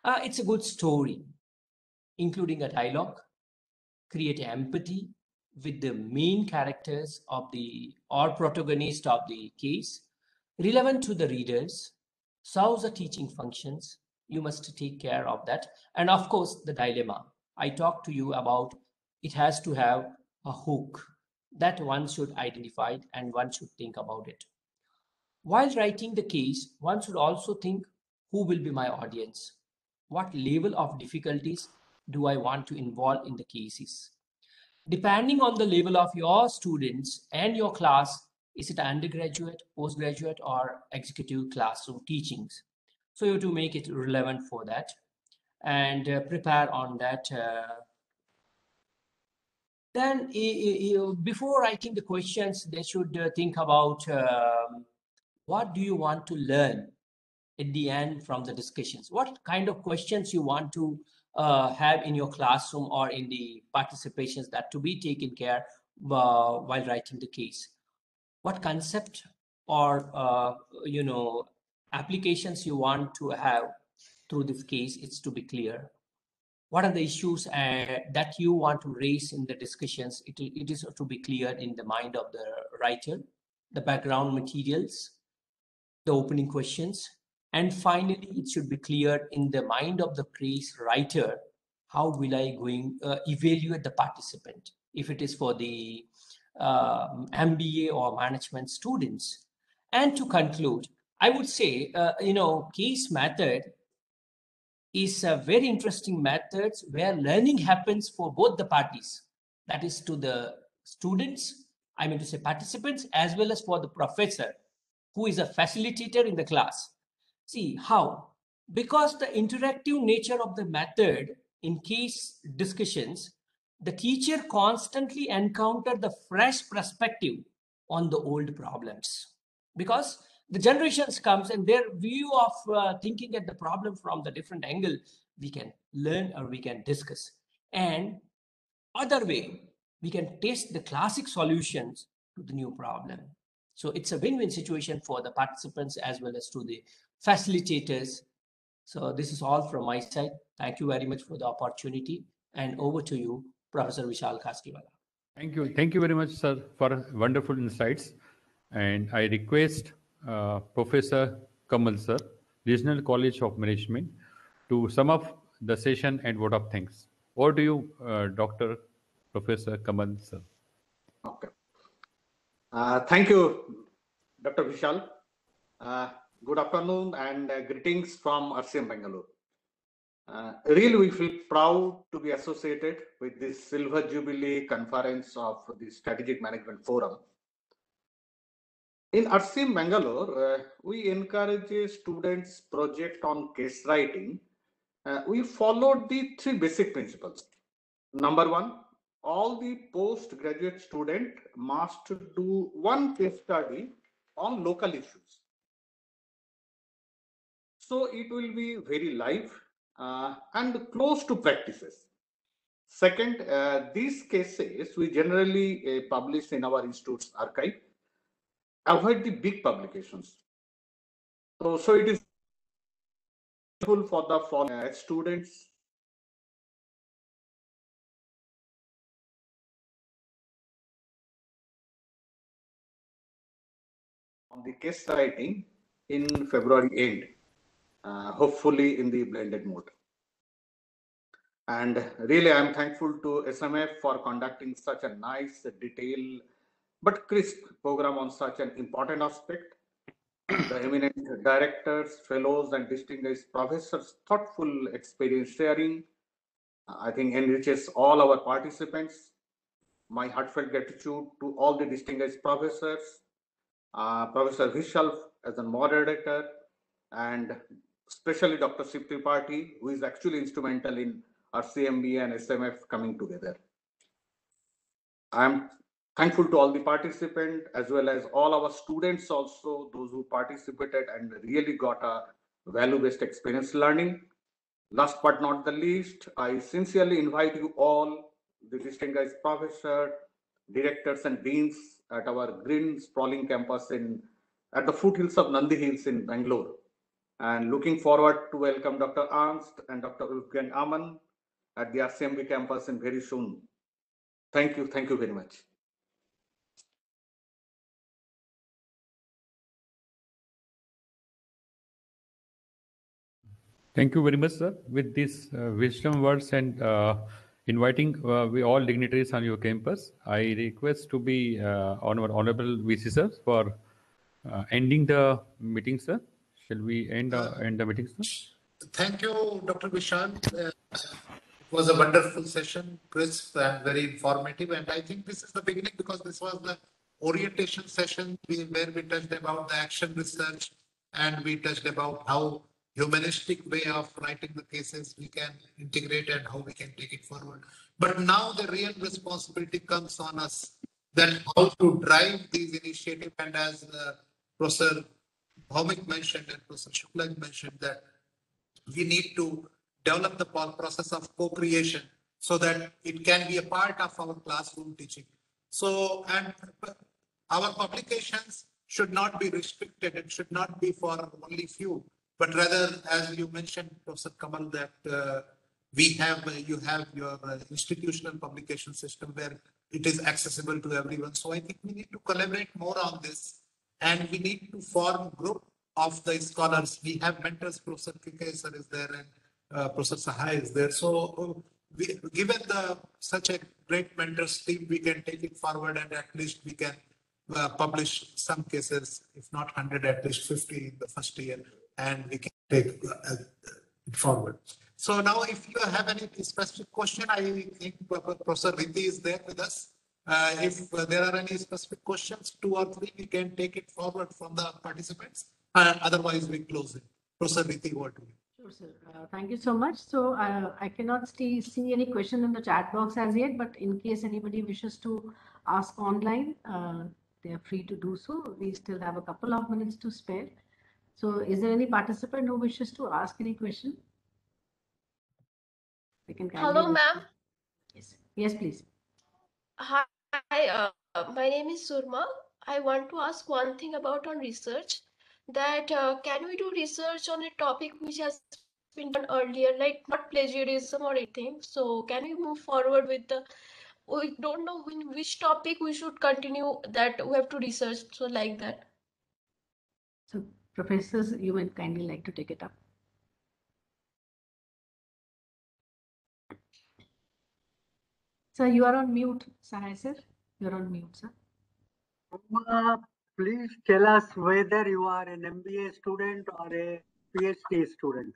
It's a good story, including a dialogue, create empathy with the main characters of the or protagonist of the case, relevant to the readers, serves the teaching functions. You must take care of that. And of course, the dilemma. I talked to you about it has to have a hook that one should identify and one should think about it. While writing the case, one should also think who will be my audience? What level of difficulties do I want to involve in the cases? Depending on the level of your students and your class, is it undergraduate, postgraduate, or executive classroom teachings? So you have to make it relevant for that and prepare on that. Then before writing the questions, they should think about what do you want to learn at the end from the discussions? What kind of questions you want to have in your classroom or in the participations that to be taken care while writing the case? What concept or applications you want to have through this case? It's to be clear. What are the issues that you want to raise in the discussions? It is to be clear in the mind of the writer, the background materials, the opening questions, and finally, it should be clear in the mind of the case writer, how will I going evaluate the participant? If it is for the MBA or management students. And to conclude, I would say, case method is a very interesting method where learning happens for both the parties. That is to the students, I mean to say participants, as well as for the professor, who is a facilitator in the class. See how? Because the interactive nature of the method in case discussions, the teacher constantly encounter the fresh perspective on the old problems. Because the generations comes and their view of thinking at the problem from the different angle, we can learn or we can discuss. And other way, we can test the classic solutions to the new problem. So it's a win-win situation for the participants as well as to the facilitators. So this is all from my side. Thank you very much for the opportunity. And over to you, Professor Vishal Kaskiwala. Thank you. Thank you very much, sir, for wonderful insights. And I request Professor Kamal, sir, Regional College of Management, to sum up the session and vote of thanks. Over to you, Dr. Professor Kamal, sir. Okay. Thank you, Dr. Vishal. Good afternoon and greetings from RCM Bangalore. Really, we feel proud to be associated with this Silver Jubilee Conference of the Strategic Management Forum. In RCM Bangalore, we encourage students project on case writing. We followed the three basic principles. Number one, all the postgraduate student must do one case study on local issues. So it will be very live and close to practices. Second, these cases we generally publish in our institute's archive. Avoid the big publications. So it is useful for the students on the case writing in February end, hopefully in the blended mode. And really, I'm thankful to SMF for conducting such a nice, detailed, but crisp program on such an important aspect. The eminent directors, fellows, and distinguished professors' thoughtful experience sharing, I think, enriches all our participants. My heartfelt gratitude to all the distinguished professors, Professor Vishal as a moderator, and especially Dr. Shiv Tripathi, who is actually instrumental in RCMB and SMF coming together. I'm thankful to all the participants as well as all our students also, those who participated and really got a value-based experience learning. Last but not the least, I sincerely invite you all, the distinguished professors, directors and deans at our green sprawling campus at the foothills of Nandi Hills in Bangalore. And looking forward to welcome Dr. Ernst and Dr. Wolfgang Amann at the RCMB campus in very soon. Thank you very much. Thank you very much, sir. With these wisdom words and inviting we all dignitaries on your campus, I request to be on our honorable VC sir for ending the meeting, sir. Shall we end the meeting, sir? Thank you, Dr. Vishal. It was a wonderful session, crisp and very informative. And I think this is the beginning because this was the orientation session where we touched about the action research and we touched about how humanistic way of writing the cases we can integrate and how we can take it forward. But now the real responsibility comes on us that how to drive these initiatives. And as Professor Bhaumik mentioned and Professor Shukla mentioned that we need to develop the process of co-creation so that it can be a part of our classroom teaching. So, and our publications should not be restricted. It should not be for only few, but rather, as you mentioned, Professor Kamal, that you have your institutional publication system where it is accessible to everyone. So I think we need to collaborate more on this, and we need to form a group of the scholars. We have mentors, Professor K.K. sir is there and Professor Sahai is there. So given such a great mentors team, we can take it forward and at least we can publish some cases, if not 100, at least 50 in the first year, and we can take it forward. So now if you have any specific question, I think Professor Riti is there with us. If there are any specific questions, 2 or 3, we can take it forward from the participants. Otherwise, we close it. Professor Riti, what do you? Sure, sir. Thank you so much. So I cannot see any question in the chat box as yet, but in case anybody wishes to ask online, they are free to do so. We still have a couple of minutes to spare. So is there any participant who wishes to ask any question? They can Hello, ma'am. Yes, please. Hi, my name is Surma. I want to ask one thing about on research, that can we do research on a topic which has been done earlier, like not plagiarism or anything? So can we move forward with we don't know which topic we should continue, that we have to research, so like that. So professors, you might kindly like to take it up. Sir, you are on mute, Sahai sir. You're on mute, sir. please tell us whether you are an MBA student or a PhD student.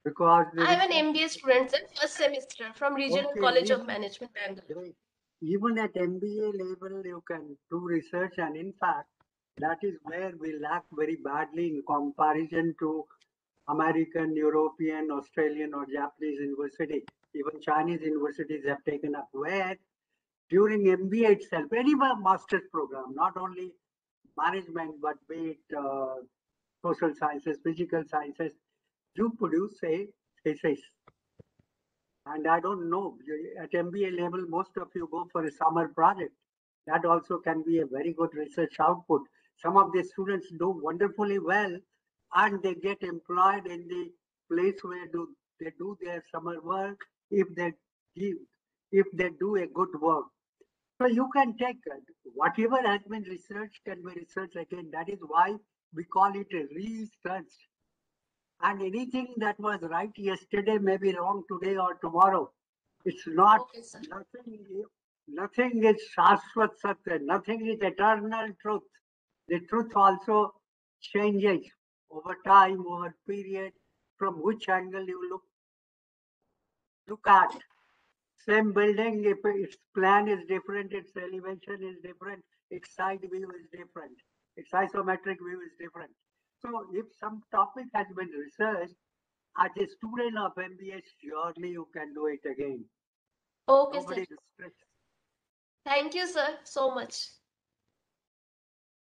Because I'm an MBA student, sir, first semester from Regional College of Management, Bangalore. Even at MBA level, you can do research, and in fact, that is where we lack very badly in comparison to American, European, Australian, or Japanese university. Even Chinese universities have taken up where during MBA itself, any master's program, not only management, but be it social sciences, physical sciences, you produce a thesis. And I don't know, at MBA level, most of you go for a summer project. That also can be a very good research output. Some of the students do wonderfully well, and they get employed in the place where they do their summer work if they do a good work. So you can take whatever has been researched can be researched again. That is why we call it a research. And anything that was right yesterday may be wrong today or tomorrow. It's not nothing is Shashwat Satya, nothing is eternal truth. The truth also changes over time, over period, from which angle you look at. Same building, if its plan is different, its elevation is different, its side view is different, its isometric view is different. So if some topic has been researched, as a student of MBA, surely you can do it again. Okay, Nobody sir. restricts. Thank you, sir, so much.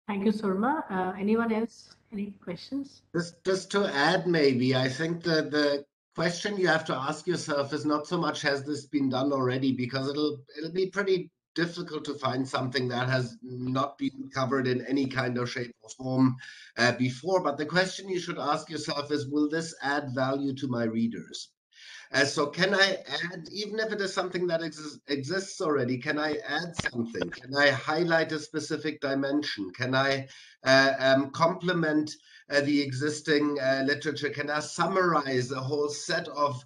Thank you, Surma. Anyone else? Any questions? Just to add, maybe, I think that the question you have to ask yourself is not so much has this been done already, because it'll be pretty difficult to find something that has not been covered in any kind of shape or form before. But the question you should ask yourself is, will this add value to my readers? So can I add, even if it is something that exists already, can I add something? Can I highlight a specific dimension? Can I complement the existing literature? Can I summarize a whole set of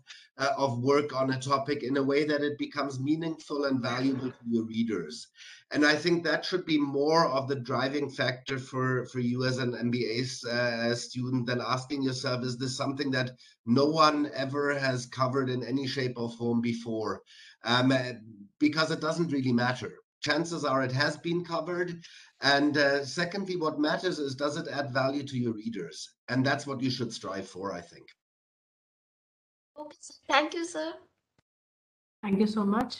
work on a topic in a way that it becomes meaningful and valuable to your readers? And I think that should be more of the driving factor for you as an MBA student than asking yourself, is this something that no one ever has covered in any shape or form before? Because it doesn't really matter. Chances are it has been covered. And secondly, what matters is, does it add value to your readers? And that's what you should strive for, I think. Okay, sir. Thank you, sir. Thank you so much,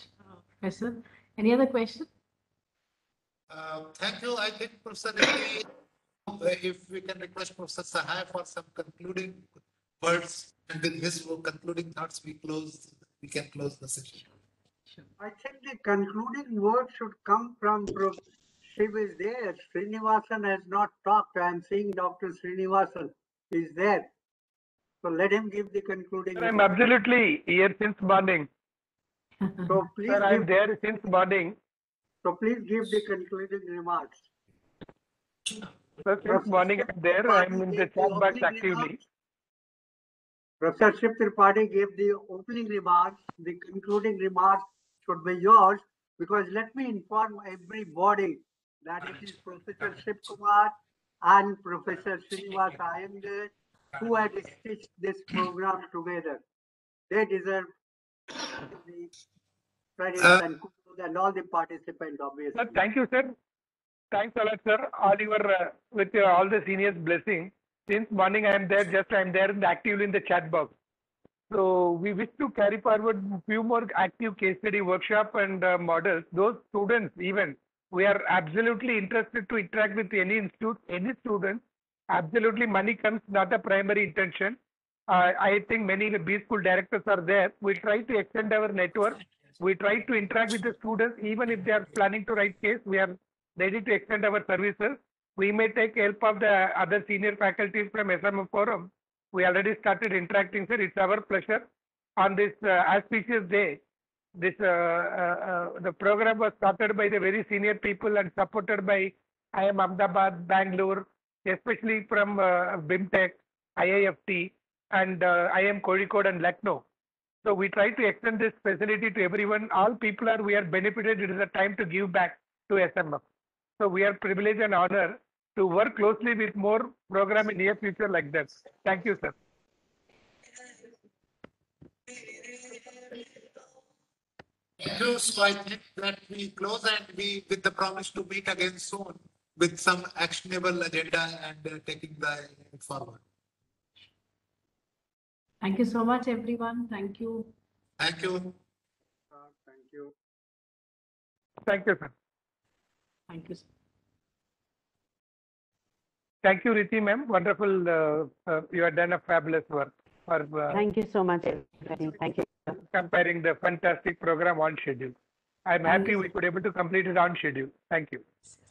Professor. Any other question? Thank you. I think, Professor, if we can request Professor Sahai for some concluding words, and with his concluding thoughts, we can close the session. I think the concluding word should come from Shiv is there. Srinivasan has not talked. I am seeing Dr. Srinivasan is there. So let him give the concluding. I'm absolutely here since morning. So please Sir, I'm there since morning. So please give the concluding remarks. Sir, since morning I'm there. I'm in the chat box actively. Professor Shiv Tripathi gave the opening remarks. The concluding remarks should be yours, because let me inform everybody that it is Professor Shiv Kumar and Professor Srinivas Iyengar who had stitched this program together. They deserve the credit and all the participants, obviously. Sir, thank you, sir. Thanks a lot, sir. All your with all the seniors' blessing. Since morning I am there. I'm there actively in the chat box. So we wish to carry forward a few more active case study workshop and models. Those students, even we are absolutely interested to interact with any institute, any student. Absolutely, money comes not a primary intention. I think many B school directors are there. We try to extend our network. We try to interact with the students, even if they are planning to write case. We are ready to extend our services. We may take help of the other senior faculties from SMF Forum. We already started interacting, sir. It's our pleasure. On this auspicious day, the program was started by the very senior people and supported by IIM Ahmedabad, Bangalore, especially from BIMTech, IIFT, and IIM Kozhikode and Lucknow. So we try to extend this facility to everyone. All people we are benefited. It is a time to give back to SMF. So we are privileged and honored to work closely with more program in near future like that. Thank you, sir. So I think that we close and we with the promise to meet again soon with some actionable agenda and taking the forward. Thank you so much, everyone. Thank you. Thank you. Thank you. Thank you, sir. Thank you. Thank you, Riti, ma'am. Wonderful. You have done a fabulous work. Thank you so much, everybody. Thank you. Comparing the fantastic program on schedule. I'm happy we could able to complete it on schedule. Thank you.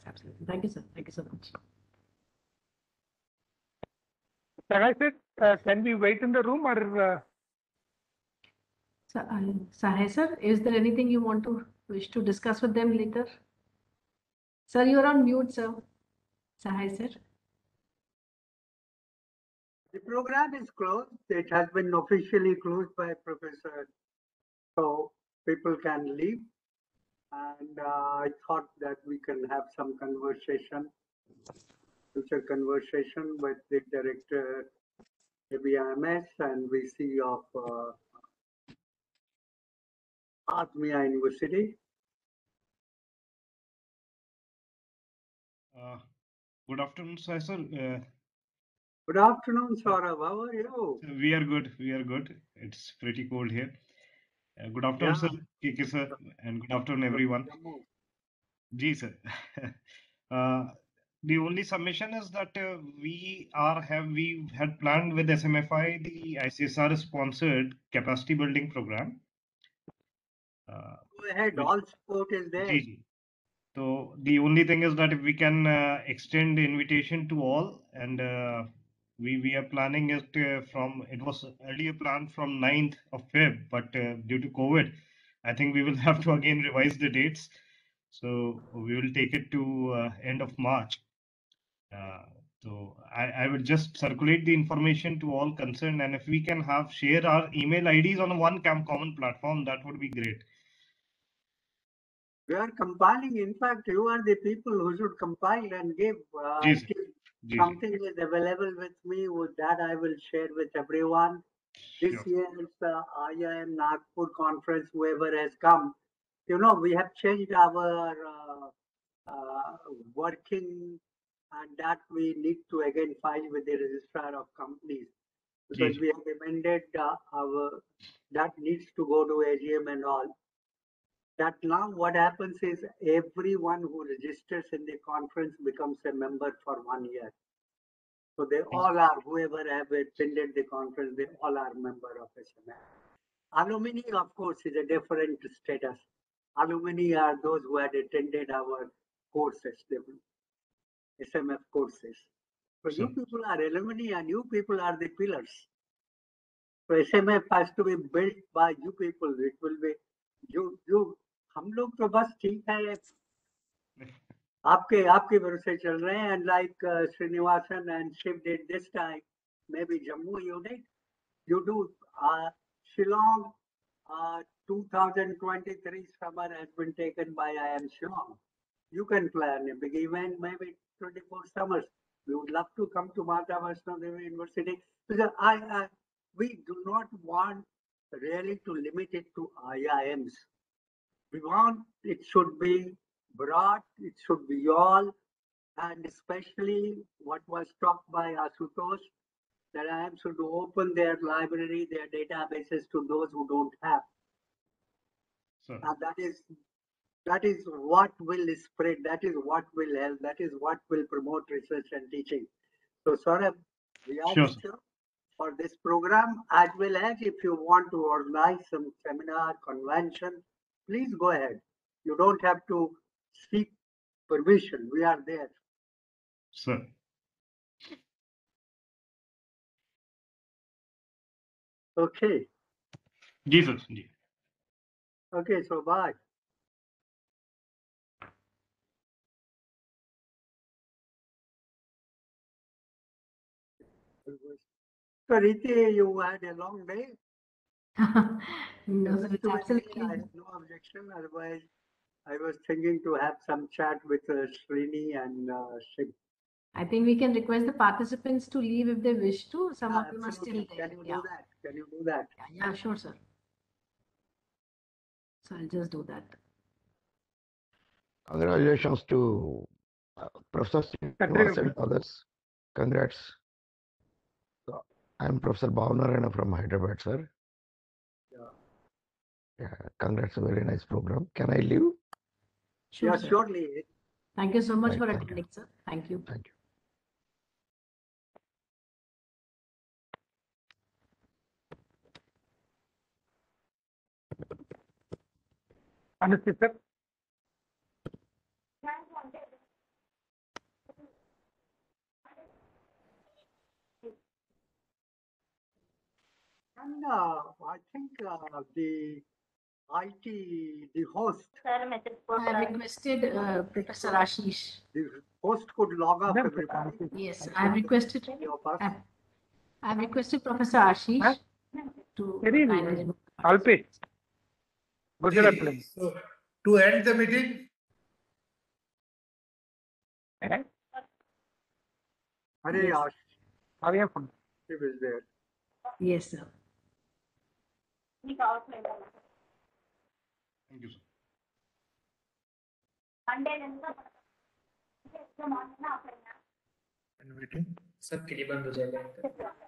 Absolutely. Thank you, sir. Thank you so much. Sahai sir, can we wait in the room or? Sahai sir, is there anything you wish to discuss with them later? Sir, you're on mute, sir. Sahai sir. The program is closed. It has been officially closed by Professor. So people can leave. And I thought that we can have some conversation, future conversation with the director ABIMS and VC of Atmia University. Good afternoon, sir. Good afternoon, Saurabh. How are you? We are good. We are good. It's pretty cold here. Good afternoon, sir. KK sir, and good afternoon, everyone. Ji, sir. The only submission is that we had planned with SMFI the ICSR sponsored capacity building program. Go ahead. All support is there. Ji. So the only thing is that if we can extend the invitation to all, and we are planning it it was earlier planned from 9th of Feb, but due to COVID, I think we will have to again revise the dates. So we will take it to end of March. So I will just circulate the information to all concerned, and if we can share our email IDs on one common platform, that would be great. We are compiling. In fact, you are the people who should compile and give. Something is available with me. With that, I will share with everyone. This year's IIM Nagpur conference, whoever has come, we have changed our working, and that we need to again file with the registrar of companies because we have amended that needs to go to AGM and all. That now what happens is everyone who registers in the conference becomes a member for 1 year. So they all are, whoever have attended the conference, they all are member of SMF. Alumni, of course, is a different status. Alumni are those who had attended our courses, SMF courses. So you people are alumni and you people are the pillars. So SMF has to be built by you people. It will be you. हम लोग तो बस ठीक है आपके भरोसे चल रहे हैं and like Srinivasan and Shiv did this time, maybe Jammu unit, you do Shillong 2023 summer has been taken by IIM Shillong. You can plan a big event, maybe 24 summers. We would love to come to Mata Vaishno Devi University because we do not want really to limit it to IIMs. We want it should be broad, it should be all, and especially what was talked by Asutosh, that IIM should open their library, their databases to those who don't have. And that is what will spread, that is what will help, that is what will promote research and teaching. So Saurabh, we are with you for this program, as well as if you want to organize some seminar, convention, please go ahead. You don't have to seek permission. We are there. Sir. Okay. Jesus. Okay, so bye. So Riti, you had a long day. No, it's absolutely. I have no objection. Otherwise, I was thinking to have some chat with Srini and Shiv. I think we can request the participants to leave if they wish to. Some of them are still Absolutely. there. Can you do that? Can you do that? Yeah, sure, sir. So I'll just do that. Congratulations to Professor Srinivas and others. Congrats. So, I'm Professor Bhavnarayana from Hyderabad, sir. Yeah, congrats, a very nice program. Can I leave? Sure, Yeah, sir. surely. Thank you so much Right, for thank attending, sir. Thank you. Thank you. Understood, sir. And I think the the host. I have requested Professor Ashish. The host could log off everybody. Yes, I have requested. I have requested Professor Ashish to kindly remove. Alpesh. So, to end the meeting, Hare Yes. Ash. He was there. Yes, sir. Thank you, sir.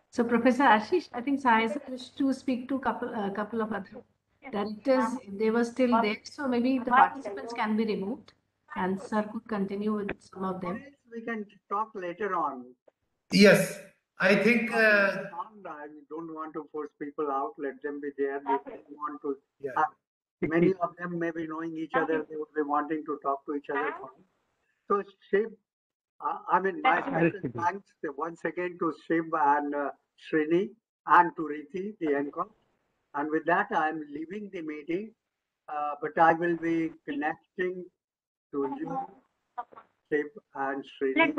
So, Professor Ashish, I think Sai wished to speak to couple of other directors. They were still there, so maybe the participants can be removed, and sir could continue with some of them. We can talk later on. yes, I think. I don't want to force people out. Let them be there. If they want to have, many of them may be knowing each other. They would be wanting to talk to each other. So Shiv, I mean, my special thanks once again to Shiv and Srini and to Riti, the anchor. And with that, I am leaving the meeting, but I will be connecting to you, Shiv and Srini,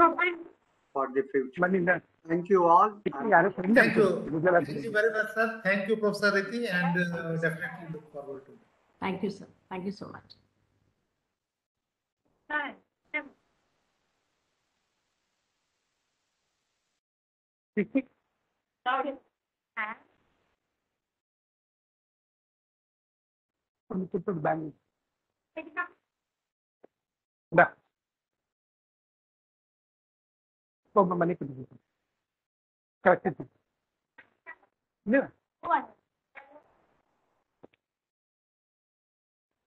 for the future. Thank you all. Thank you. Thank you very much, sir. Thank you, Professor Riti, and definitely look forward to it. Thank you, sir. Thank you so much. Correct.